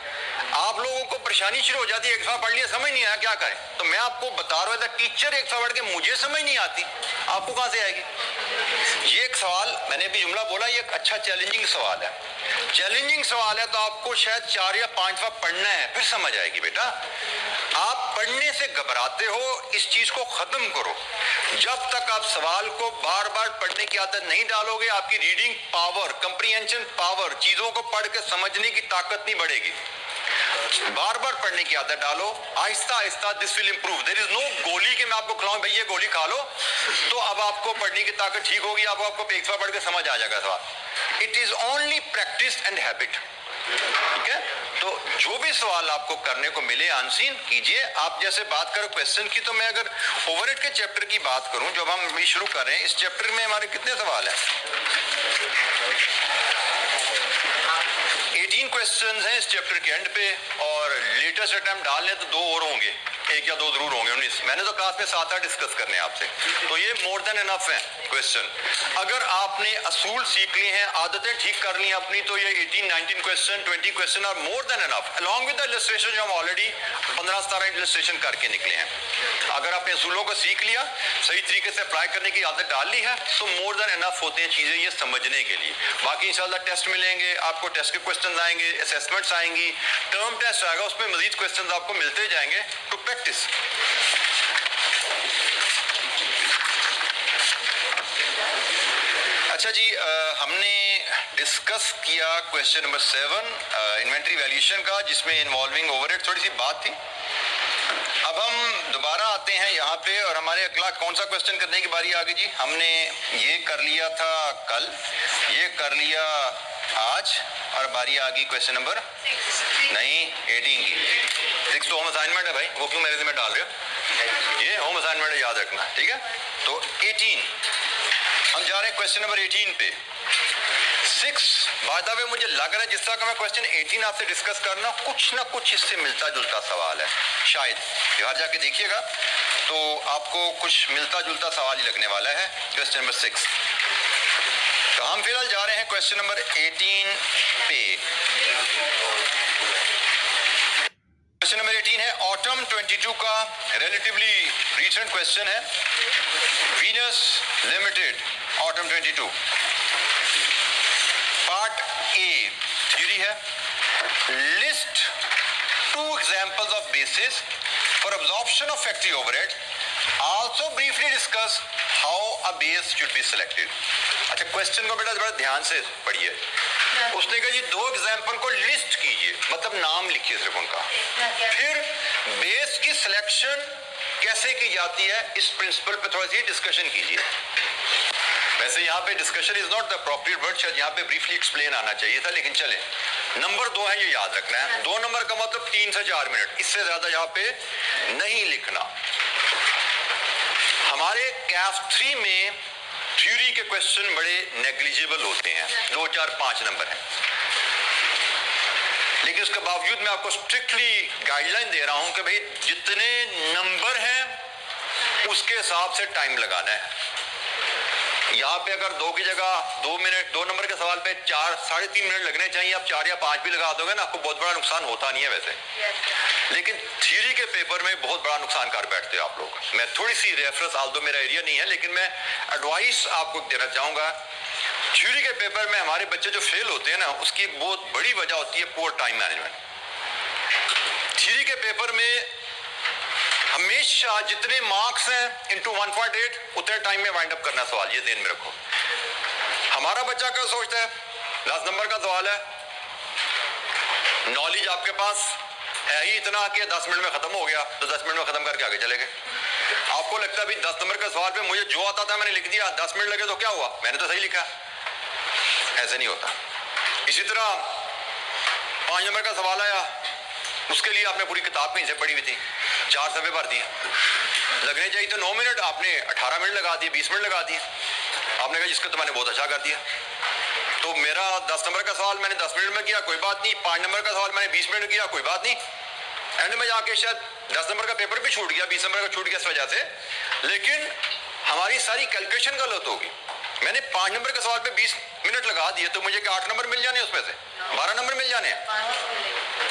आप लोगों को परेशानी शुरू हो जाती है, एक दफा पढ़ लिया समझ नहीं आया क्या करें। तो मैं आपको बता रहा था, टीचर एक दफा पढ़ के मुझे समझ नहीं आती, आपको कहां से आएगी। ये एक सवाल मैंने भी जुमला बोला, ये एक अच्छा चैलेंजिंग सवाल है, चैलेंजिंग सवाल है, तो आपको शायद 4 या 5 दफा पढ़ना है फिर समझ आएगी। बेटा आप पढ़ने से घबराते हो, इस चीज को खत्म करो। जब तक आप सवाल को बार बार पढ़ने की आदत नहीं डालोगे, आपकी रीडिंग पावर, कंप्रीहेंशन पावर, चीजों को पढ़ के समझने की ताकत नहीं बढ़ेगी। बार बार पढ़ने की आदत डालो, आहिस्ता आहिस्ता this will improve. There is no गोली कि मैं आपको खिलाऊं भाई ये गोली खा लो तो अब आपको पढ़ने की ताकत ठीक होगी, अब आपको एक दफा पढ़ के समझ आ जाएगा सवाल। It is only practice and habit, ठीक है। तो जो भी सवाल आपको करने को मिले अनसीन कीजिए। आप जैसे बात करो क्वेश्चन की, तो मैं अगर ओवरहेड के चैप्टर की बात करूं जो हम भी शुरू कर रहे हैं, इस चैप्टर में हमारे कितने सवाल हैं? 18 क्वेश्चंस हैं इस चैप्टर के एंड पे, और लेटेस्ट अटेम्प्ट डाल लें तो 2 और होंगे, 1 या 2 जरूर होंगे। 19 मैंने तो क्लास में 7-8 डिस्कस करने हैं आपसे, तो ये मोर देन इनफ है क्वेश्चन। अगर आपने असूल सीख लिए हैं, आदतें ठीक कर ली हैं अपनी, तो ये 18-19 question, 20 question are more than enough, along with the illustration जो हम ऑलरेडी 15-17 इलस्ट्रेशन करके निकले हैं। अगर आपने असूलों को सीख लिया, सही तरीके से अप्लाई करने की आदत डाल ली है, तो मोर देन इनफ होते हैं चीजें ये समझने के लिए। बाकी इंशाल्लाह टेस्ट मिलेंगे आपको, टेस्ट के क्वेश्चन आएंगे, असेसमेंट्स आएंगी, टर्म टेस्ट आएगा, उसमें मजीद क्वेश्चन आपको मिलते जाएंगे टू प्रैक्टिस। अच्छा जी, हमने डिस्कस किया क्वेश्चन नंबर 7 इन्वेंट्री वैल्यूएशन का, जिसमें इन्वॉल्विंग ओवरहेड थोड़ी सी बात थी। अब हम दोबारा आते हैं यहाँ पे और हमारे अगला कौन सा क्वेश्चन करने की बारी आ गई जी। हमने ये कर लिया था कल, ये कर लिया आज, और बारी आ गई क्वेश्चन नंबर 18 की। 6 तो होम असाइनमेंट है भाई, वो क्यों मेरे में डाल रहे हो? ये होम असाइनमेंट है, याद रखना, ठीक है। तो 18 हम जा रहे हैं क्वेश्चन नंबर 18 पे। 6 बाय द वे मुझे लग रहा है जिस तरह का मैं क्वेश्चन 18 आपसे डिस्कस करना, कुछ ना कुछ इससे मिलता जुलता सवाल है शायद। बाहर जाके देखिएगा तो आपको कुछ मिलता जुलता सवाल ही लगने वाला है क्वेश्चन नंबर 6। तो हम फिलहाल जा रहे हैं क्वेश्चन नंबर 18 पे। क्वेश्चन नंबर 18 है ऑटम 22 का, रिलेटिवली रीसेंट क्वेश्चन है। Venus limited autumn 22 part A theory है। List 2 examples of basis for absorption of factory overhead. Also briefly discuss how a base should be selected. अच्छा, question को बेटा बड़ा ध्यान से पढ़िए। उसने कहा जी 2 एग्जांपल को लिस्ट कीजिए, मतलब नाम लिखिए सिर्फ उनका, फिर बेस की सिलेक्शन कैसे की जाती है इस प्रिंसिपल पे थोड़ी सी डिस्कशन कीजिए। वैसे यहाँ पे discussion is not the appropriate word, शायद यहाँ पे ब्रीफली एक्सप्लेन आना चाहिए था, लेकिन चले। नंबर 2 है, ये याद रखना है। 2 नंबर का मतलब 3 से 4 मिनट, इससे ज्यादा यहाँ पे नहीं लिखना। हमारे कैफ 3 में थ्योरी के क्वेश्चन बड़े नेग्लिजिबल होते हैं, 2, 4, 5 नंबर है, लेकिन उसके बावजूद मैं आपको स्ट्रिक्टली गाइडलाइन दे रहा हूं कि भाई जितने नंबर हैं उसके हिसाब से टाइम लगाना है। यहाँ पे अगर 2 की जगह 2 मिनट, 2 नंबर के सवाल पे 4, 3.5 मिनट लगने चाहिए, आप 4 या 5 भी लगा दोगे ना, आपको बहुत बड़ा नुकसान होता नहीं है वैसे, लेकिन थ्योरी के पेपर में बहुत बड़ा नुकसान कर बैठते हो आप लोग। मैं थोड़ी सी रेफरेंस, आल्दो मेरा एरिया नहीं है, लेकिन मैं एडवाइस आपको देना चाहूंगा। थ्योरी के पेपर में हमारे बच्चे जो फेल होते हैं ना, उसकी एक बहुत बड़ी वजह होती है पुअर टाइम मैनेजमेंट। थ्योरी के पेपर में हमेशा जितने मार्क्स हैं इनटू 1.8 उतने टाइम में वाइंड अप करना सवाल, ये ध्यान में रखो। हमारा बच्चा क्या सोचता है, 10 नंबर का सवाल है, नॉलेज आपके पास है ही इतना कि 10 मिनट में खत्म हो गया, तो 10 मिनट में खत्म करके आगे चले गए। आपको लगता है भी 10 नंबर के सवाल पे मुझे जो आता था मैंने लिख दिया, 10 मिनट लगे तो क्या हुआ, मैंने तो सही लिखा। ऐसे नहीं होता। इसी तरह 5 नंबर का सवाल आया, उसके लिए आपने पूरी किताब कहीं से पढ़ी हुई थी, 4 सफ़े भर दिए, लगने चाहिए तो 9 मिनट, आपने 18 मिनट लगा दिए, 20 मिनट लगा दिए। आपने कहा जिसका तो मैंने बहुत अच्छा कर दिया। तो मेरा 10 नंबर का सवाल मैंने 10 मिनट में किया, कोई बात नहीं, 5 नंबर का सवाल मैंने 20 मिनट में किया, कोई बात नहीं। एंड में जाके शायद 10 नंबर का पेपर भी छूट गया, 20 नंबर का छूट गया इस वजह से, लेकिन हमारी सारी कैलकुलेशन गलत होगी। मैंने 5 नंबर के सवाल पे 20 मिनट लगा दिए, तो मुझे क्या 8 नंबर मिल जाने, उसमें से 12 नंबर मिल जाने।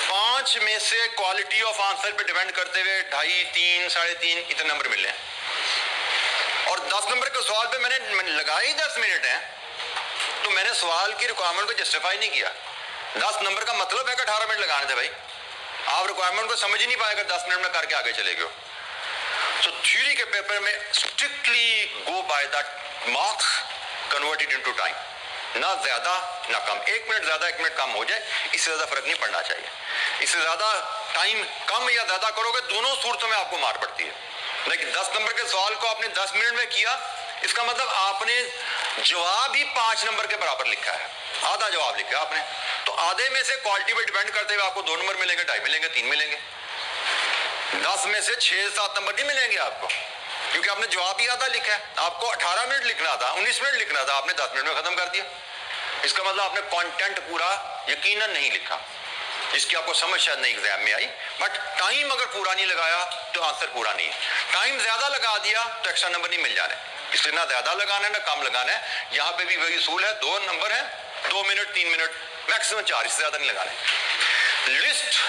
5 में से क्वालिटी ऑफ आंसर पे डिपेंड करते हुए 2.5, 3, 3.5 इतने नंबर मिले हैं। और 10 नंबर के सवाल पे मैंने लगाए ही 10 मिनट हैं, तो मैंने सवाल की रिक्वायरमेंट को जस्टिफाई नहीं किया। 10 नंबर का मतलब है कि 18 मिनट लगाने थे भाई, आप रिक्वायरमेंट को समझ ही नहीं पाएगा, 10 मिनट में करके आगे चले गए। तो थ्योरी के पेपर में strictly go by that marks converted into time, ना ज्यादा ना कम। 1 मिनट ज्यादा 1 मिनट कम हो जाए, इससे ज्यादा फर्क नहीं पड़ना चाहिए। इससे ज्यादा टाइम कम या ज्यादा करोगे, दोनों सूरतों में आपको मार पड़ती है। लेकिन 10 नंबर के सवाल को आपने 10 मिनट में किया, इसका मतलब आपने जवाब ही 5 नंबर के बराबर लिखा है, आधा जवाब लिखा है आपने। तो आधे में से क्वालिटी पे डिपेंड करते हुए आपको 2 नंबर मिलेंगे, 2.5 मिलेंगे, 3 मिलेंगे। 10 में से 6-7 नंबर नहीं मिलेंगे आपको, क्योंकि आपने जवाब ही आधा लिखा है। आपको 18 मिनट लिखना था, 19 मिनट लिखना था, आपने 10 मिनट में खत्म कर दिया। इसका मतलब आपने कंटेंट पूरा यकीनन नहीं लिखा, जिसकी आपको समझ शायद नहीं एग्जाम में आई। बट टाइम अगर पूरा नहीं लगाया तो आंसर पूरा नहीं है। टाइम ज्यादा लगा दिया तो एक्स्ट्रा नंबर नहीं मिल जाने, इसलिए ना ज्यादा लगाना है ना कम लगाना है। यहाँ पे भी वही उसूल है, 2 नंबर है, 2 मिनट 3 मिनट मैक्सिमम 4, इससे ज्यादा नहीं लगाने। लिस्ट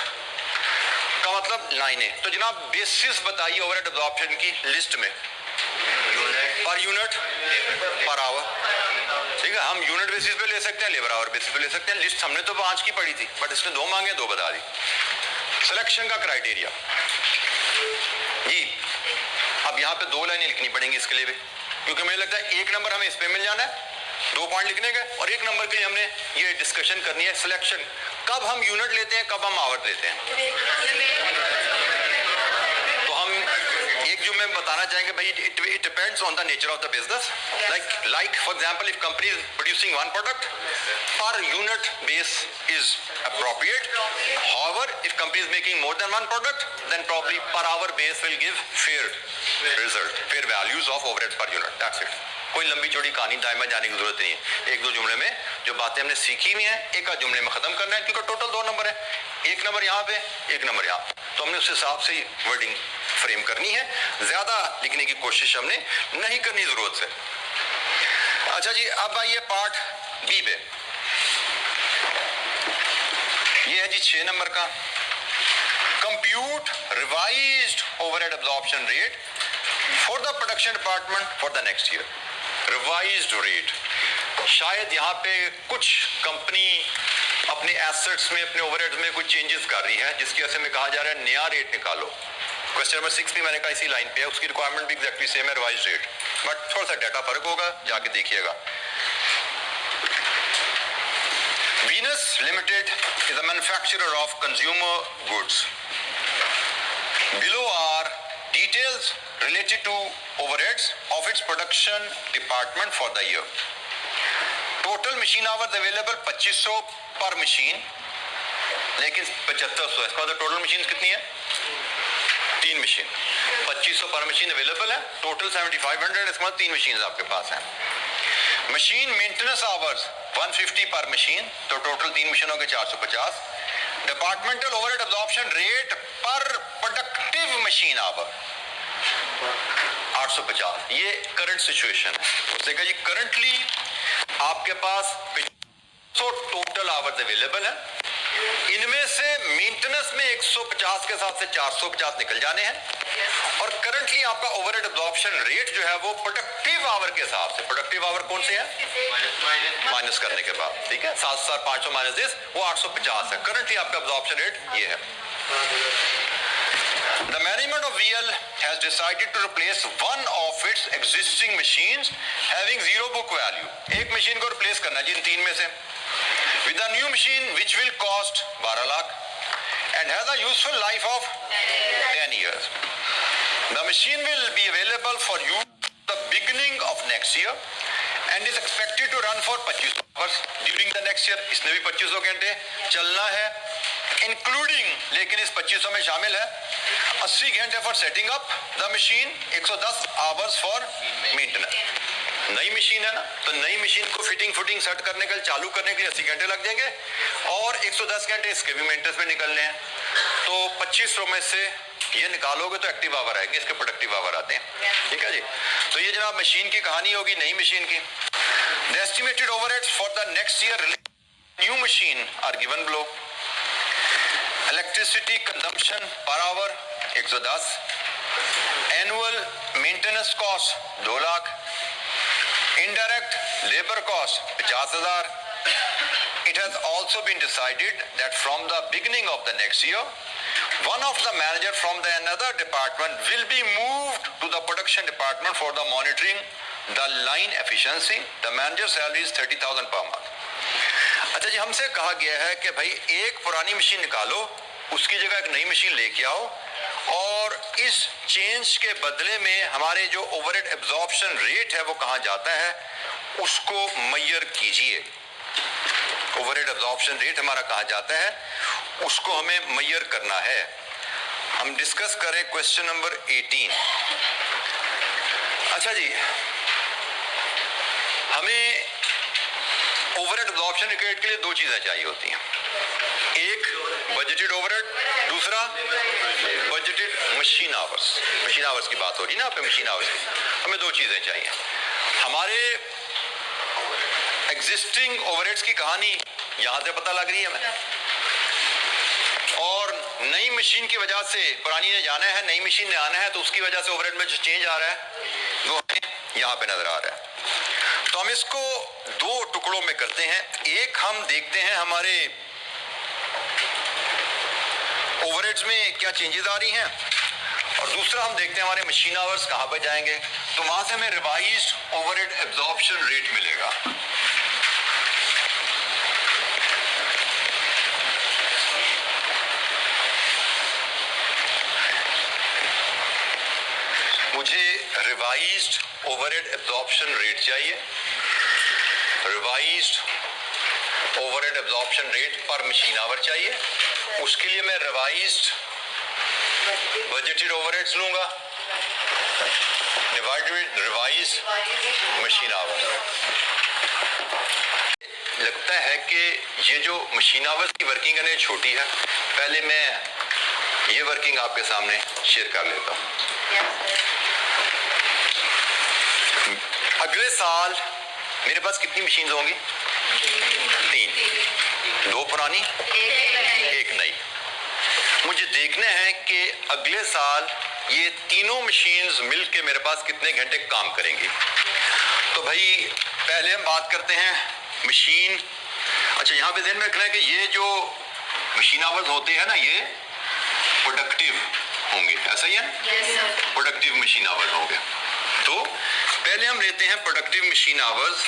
का मतलब लाइनें, तो जनाब बेसिस बताइए ओवरहेड एब्जॉर्प्शन की लिस्ट में, पर यूनिट, पर आवर। ठीक है, हम यूनिट बेसिस पे ले सकते हैं, लेबर आवर बेसिस पे ले सकते हैं। लिस्ट हमने तो 5 की पढ़ी थी, बट इसने 2 मांगे, 2 बता दी। सिलेक्शन का क्राइटेरिया जी, अब यहाँ पे 2 लाइनें लिखनी पड़ेंगी इसके लिए भी, क्योंकि मुझे लगता है 1 नंबर हमें इस पे मिल जाना है 2 पॉइंट लिखने के, और 1 नंबर के लिए हमने ये डिस्कशन करनी है सिलेक्शन, कब हम यूनिट लेते हैं, कब हम आवर लेते हैं। तो हम एक जुमले में बताना चाहेंगे भाई it depends on the nature of the business, like for example if company is producing 1 product, per unit base is appropriate. However, if company is making more than 1 product, then probably per hour base will give fair result, fair values of overhead per unit. That's it. कोई लंबी चौड़ी कहानी दाएं में जाने की जरूरत नहीं है। 1-2 जुमले में जो बातें हमने सीखी हुई हैं, एक आध जुमले में खत्म करना है, क्योंकि टोटल 2 नंबर है, 1 नंबर यहाँ पे, 1 नंबर यहाँ, तो हमने उस हिसाब से वर्डिंग फ्रेम करनी है, ज्यादा लिखने की कोशिश हमने नहीं करनी जरूरत से। अच्छा जी, अब आइए पार्ट बी पे। ये है जी 6 नंबर का, compute revised overhead absorption rate for the production department for the next year. Revised rate, शायद यहाँ पे कुछ कंपनी अपने एसेट्स में, अपने ओवरहेड्स में कुछ चेंजेस कर रही है, जिसकी वजह से में कहा जा रहा है नया रेट निकालो। क्वेश्चन नंबर 6 भी मैंने कहा इसी लाइन पे है, उसकी रिक्वायरमेंट भी एग्जैक्टली सेम है, रिवाइज्ड रेट, बट थोड़ा सा डाटा फर्क होगा, जाके देखिएगा। Venus Limited is a manufacturer of consumer goods. Below are details related to overheads of its production department for the year. Total machine hours available 2500 per machine, लेकिन 7500, इसका मतलब total machine कितनी है? 3 मशीन, 2500 पर मशीन अवेलेबल है, total 7500, इसका मतलब 3 machine आपके पास है। मशीन मेंटेनेंस आवर्स 150 पर मशीन, तो टोटल 3 मशीनों के 450। डिपार्टमेंटल ओवरहेड एब्जॉर्प्शन रेट पर प्रोडक्टिव मशीन आवर 850। ये करंट सिचुएशन है, उसने कहा जी करंटली आपके पास 100 टोटल आवर्स अवेलेबल है, इनमें से मेंटेनेंस में 150 के साथ से 450 निकल जाने हैं, और करंटली आपका ओवरहेड एब्जॉर्प्शन रेट जो है वो प्रोडक्टिव आवर के हिसाब से, प्रोडक्टिव आवर कौन से है माइनस करने के बाद, ठीक है, 7500 माइनस दिस, वो 850 है। करंटली आपका एब्जॉर्प्शन रेट ये है। The management of VL has decided to replace one of its existing machines having 0 book value. एक मशीन को रिप्लेस करना है जिन 3 में से, with a new machine which will cost 12 lakh and has a useful life of 10 years. The machine will be available for use at the beginning of next year and is expected to run for 25 hours during the next year. इसने भी 2500 घंटे चलना है, including, लेकिन इस 2500 में शामिल है 80 घंटे for setting up the machine, 110 hours for maintenance. नई मशीन है ना, तो नई मशीन को फिटिंग सेट करने के लिए, चालू करने के लिए 80 घंटे लग जाएंगे, और 110 घंटे इसके भी मेंटेनेंस में निकलने हैं। तो 2500 में से ये निकालोगे तो एक्टिव आवर आएंगे, इसके प्रोडक्टिव आवर आते हैं, ठीक है जी। तो ये जनाब मशीन की कहानी होगी, नई मशीन की। The estimated overheads for the next year new machine are given below. Electricity consumption per hour 110, annual maintenance cost 2 lakh, indirect labor cost 50,000. It has also been decided that from the beginning of the next year, one of the manager from the another department will be moved to the production department for the monitoring the line efficiency. The manager salary is 30,000 per month. अच्छा जी, हमसे कहा गया है कि भाई एक पुरानी machine निकालो, उसकी जगह एक नई मशीन लेके आओ, और इस चेंज के बदले में हमारे जो ओवरहेड एब्जॉर्प्शन रेट है वो कहाँ जाता है, उसको मेजर कीजिए। ओवरहेड एब्जॉर्प्शन रेट हमारा कहाँ जाता है, उसको हमें मेजर करना है। हम डिस्कस करें क्वेश्चन नंबर 18। अच्छा जी, हमें ओवरहेड एब्जॉर्प्शन रेट के लिए 2 चीजें चाहिए होती हैं, एक बजटेड ओवरहेड, दूसरा budgeted machine hours. Machine hours की बात हो रही है ना आप, मशीन आवर्स की, हमें 2 चीजें चाहिए। हमारे एग्जिस्टिंग ओवरहेड्स की कहानी यहां से पता लग रही है हमें, और नई मशीन की वजह से, पुरानी ने जाना है, नई मशीन ने आना है, तो उसकी वजह से ओवरहेड में जो चेंज आ रहा है वो यहाँ पे नजर आ रहा है। तो हम इसको 2 टुकड़ों में करते हैं। एक हम देखते हैं हमारे ओवरहेड्स में क्या चेंजेस आ रही हैं, और दूसरा हम देखते हैं हमारे मशीन आवर्स कहाँ पर जाएंगे। तो वहां से हमें रिवाइज्ड ओवरहेड एब्जॉर्प्शन रेट मिलेगा। रिवाइज्ड ओवरहेड एब्जॉर्प्शन रेट चाहिए, रिवाइज्ड ओवरहेड एब्जॉर्प्शन रेट पर मशीन आवर चाहिए। उसके लिए मैं रिवाइज्ड बजटेड ओवरहेड्स लूंगा divided with revised machine our. लगता है कि ये जो मशीन आवर्स की वर्किंग है ना छोटी है, पहले मैं ये वर्किंग आपके सामने शेयर कर लेता हूँ। अगले साल मेरे पास कितनी मशीन होंगी? 3, 2 पुरानी 1 नई। मुझे देखना है कि अगले साल ये तीनों मशीन्स मिलके मेरे पास कितने घंटे काम करेंगी। तो भाई पहले हम बात करते हैं मशीन। अच्छा, यहाँ पे ध्यान में रखना है कि ये जो मशीन आवर्स होते हैं ना, ये प्रोडक्टिव होंगे, ऐसा ही है, प्रोडक्टिव मशीन आवर्स होंगे। तो पहले हम लेते हैं productive machine hours.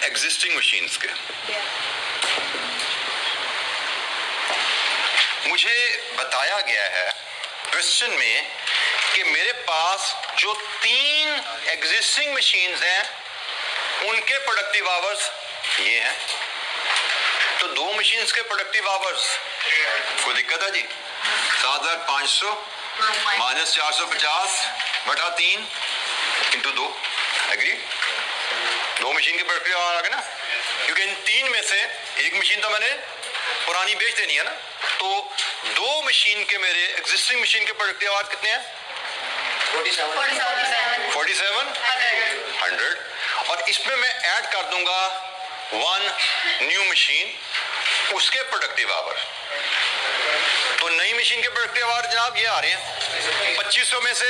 Existing machines के मुझे बताया गया है क्वेश्चन में कि मेरे पास जो 3 एग्जिस्टिंग मशीन्स हैं उनके प्रोडक्टिव आवर्स ये हैं। तो 2 मशीन्स के प्रोडक्टिव आवर्स, कोई दिक्कत है जी? 7500 माइनस 450 बटा 3 इंटू 2, एग्री? 2 मशीन के प्रोडक्टिव आवर आ गए ना, क्योंकि इन 3 में से एक मशीन तो मैंने पुरानी बेच देनी है ना। तो 2 मशीन के मेरे एग्जिस्टिंग मशीन के प्रोडक्टिव आवर कितने हैं? 4700। और इसमें मैं ऐड कर दूंगा 1 न्यू मशीन, उसके प्रोडक्टिव आवर। तो नई मशीन के प्रोडक्टिव आवर जनाब ये आ रहे हैं 2500 में से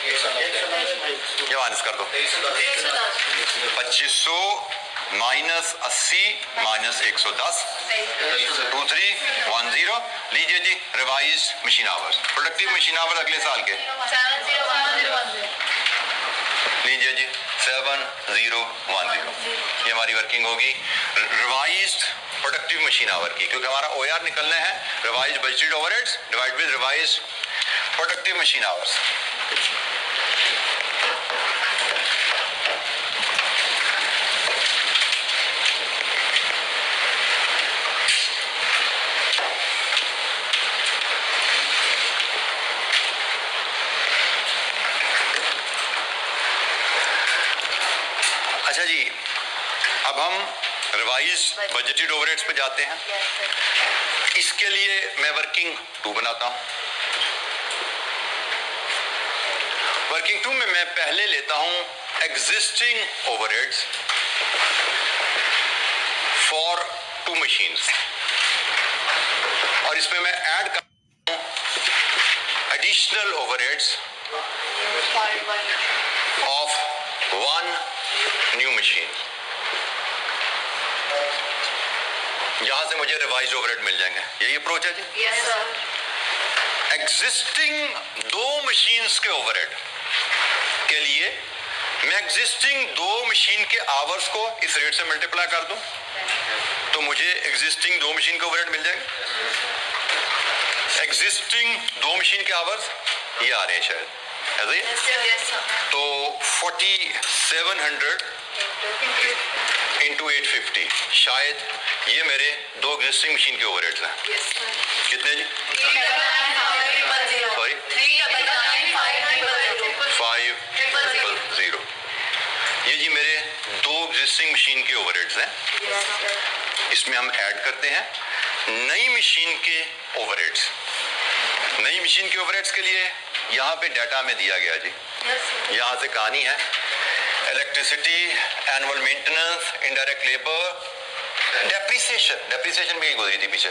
ये माइनस कर दो, 2500 माइनस 80 माइनस 110, 2310। लीजिए जी revised machine hours, productive machine hour अगले साल के लीजिए जी 7010। ये हमारी वर्किंग होगी रिवाइज्ड प्रोडक्टिव मशीन आवर की, क्योंकि हमारा OR निकलना है revised budgeted overheads divide with revised productive machine hours. अच्छा जी, अब हम रिवाइज्ड बजटेड ओवरहेड्स पे जाते हैं। इसके लिए मैं वर्किंग 2 बनाता हूं। वर्किंग 2 में मैं पहले लेता हूं एग्जिस्टिंग ओवरहेड्स फॉर 2 मशीन्स, और इसमें मैं ऐड करता हूं additional overheads of 1 new machine. यहां से मुझे रिवाइज्ड ओवरहेड मिल जाएंगे। यही अप्रोच है जी? Yes sir. एग्जिस्टिंग 2 मशीन्स के ओवरहेड के लिए मैं एग्जिस्टिंग 2 मशीन के आवर्स को इस रेट से मल्टीप्लाई कर दूं तो मुझे एग्जिस्टिंग 2 मशीन के ओवरहेड मिल जाएंगे। एग्जिस्टिंग 2 मशीन के आवर्स ये आ रहे हैं शायद, ऐसा ही? तो 4700 इंटू 850, शायद ये मेरे 2 एग्जिस्टिंग मशीन के ओवरहेड्स हैं। कितने जी? सॉरी 500। ये जी मेरे 2 एग्जिस्टिंग मशीन के ओवरहेड्स हैं। इसमें हम ऐड करते हैं नई मशीन के ओवरहेड्स। नई मशीन के ओवरहेड्स के लिए यहाँ पे डाटा में दिया गया जी। यहाँ से कहानी है electricity, annual maintenance, indirect labour, depreciation भी गुजरी थी पीछे।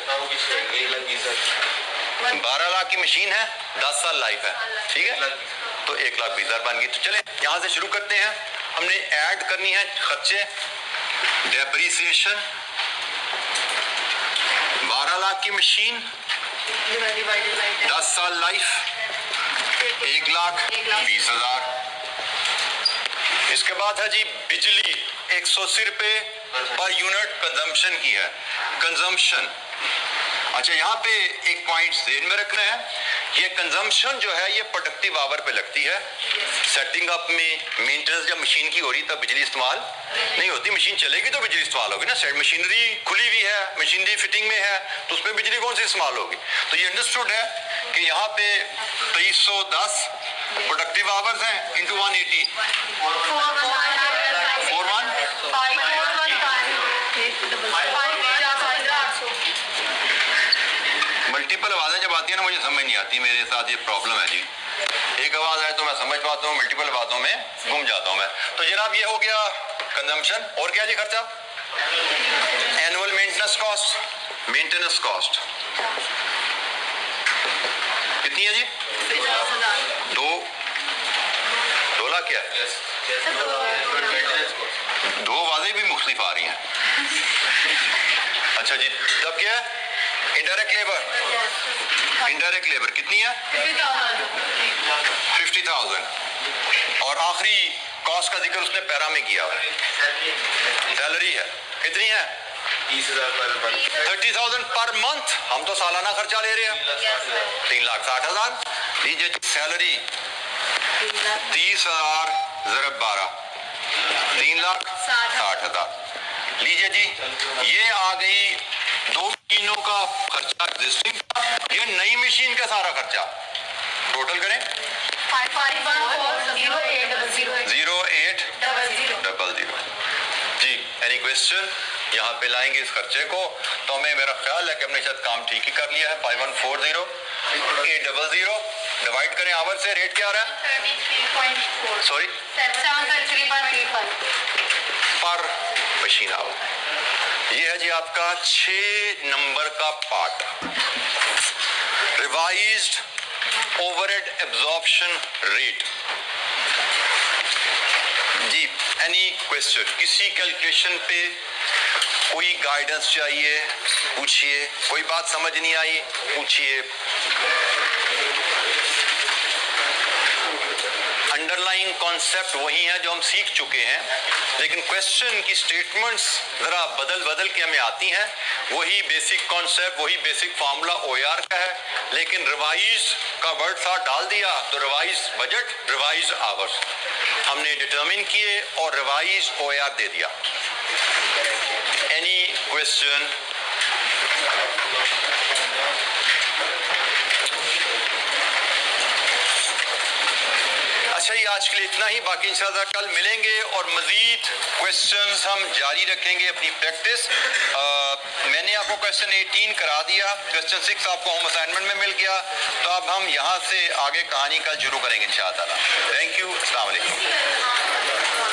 12 लाख की मशीन है, 10 साल लाइफ है, ठीक है? तो 1,20,000 बन गई। तो चले यहाँ से शुरू करते हैं। हमने ऐड करनी है खर्चे, डेप्रिसिएशन, 12 लाख की मशीन, 10 साल लाइफ, 1,20,000। इसके बाद है जी बिजली 180 रुपए पर यूनिट कंजम्पशन की है। कंजम्पशन, अच्छा, यहाँ पे एक पॉइंट ध्यान में रखना है, ये कंजम्पशन जो है ये प्रोडक्टिव आवर पे लगती है। सेटिंग अप में मेंटेनेंस जब मशीन की हो रही तब बिजली इस्तेमाल नहीं होती, मशीन चलेगी तो बिजली इस्तेमाल होगी ना। सेट मशीनरी खुली हुई है, मशीनरी फिटिंग में है, तो उसमें बिजली कौन सी इस्तेमाल होगी। तो ये अंडरस्टूड है कि यहाँ पे 2310 प्रोडक्टिव आवर्स हैं इंटू 180 मल्टीपल आवाजें जब आती है ना मुझे समझ नहीं आती, मेरे साथ ये प्रॉब्लम है जी। एक आवाज आए तो मैं समझ पाता हूँ, मल्टीपल आवाजों में घूम जाता हूँ मैं। तो जनाब ये हो गया कंजम्पशन। और क्या जी खर्चा? एनुअल मेंटेनेंस कॉस्ट कितनी है जी? 2 लाख क्या? 2 आवाजें भी मुख्तलिफ आ रही हैं। अच्छा जी, तब क्या है? इनडायरेक्ट लेबर कितनी है? 50,000। और आखिरी कॉस्ट का जिक्र उसने पैरा में किया है, सैलरी है कितनी है? 30,000 पर मंथ। हम तो सालाना खर्चा ले रहे हैं 3,60,000। लीजिए सैलरी 30,000 ज़रब 12 3,60,000। लीजिए जी, ये आ गई 2 मशीनों का खर्चा एग्जिस्टिंग, ये नई मशीन का सारा खर्चा टोटल करें 0800 जी। Any question? यहाँ पे लाएंगे इस खर्चे को तो हमें, मेरा ख्याल है कि हमने शायद काम ठीक ही कर लिया है। 5140 800 डिवाइड करें आवर से, रेट क्या आ रहा है? सॉरी, पर मशीन आवर। ये है जी आपका 6 नंबर का part, revised overhead absorption rate जी। Any question? किसी कैलकुलेशन पे कोई गाइडेंस चाहिए पूछिए, कोई बात समझ नहीं आई पूछिए। अंडरलाइंग कॉन्सेप्ट वही है जो हम सीख चुके हैं, लेकिन क्वेश्चन की स्टेटमेंट्स जरा बदल के हमें आती हैं। वही बेसिक कॉन्सेप्ट, वही बेसिक फार्मूला OAR का है, लेकिन रिवाइज का वर्ड साथ डाल दिया तो रिवाइज बजट, रिवाइज आवर्स हमने डिटरमिन किए और रिवाइज OAR दे दिया। Any question? अच्छा, ये आज के लिए इतना ही। बाकी इंशाल्लाह कल मिलेंगे और मजीद क्वेश्चंस हम जारी रखेंगे अपनी प्रैक्टिस। मैंने आपको क्वेश्चन 18 करा दिया, क्वेश्चन 6 आपको होम असाइनमेंट में मिल गया, तो अब हम यहाँ से आगे कहानी कल शुरू करेंगे इंशाअल्लाह। थैंक यू, अस्सलाम वालेकुम।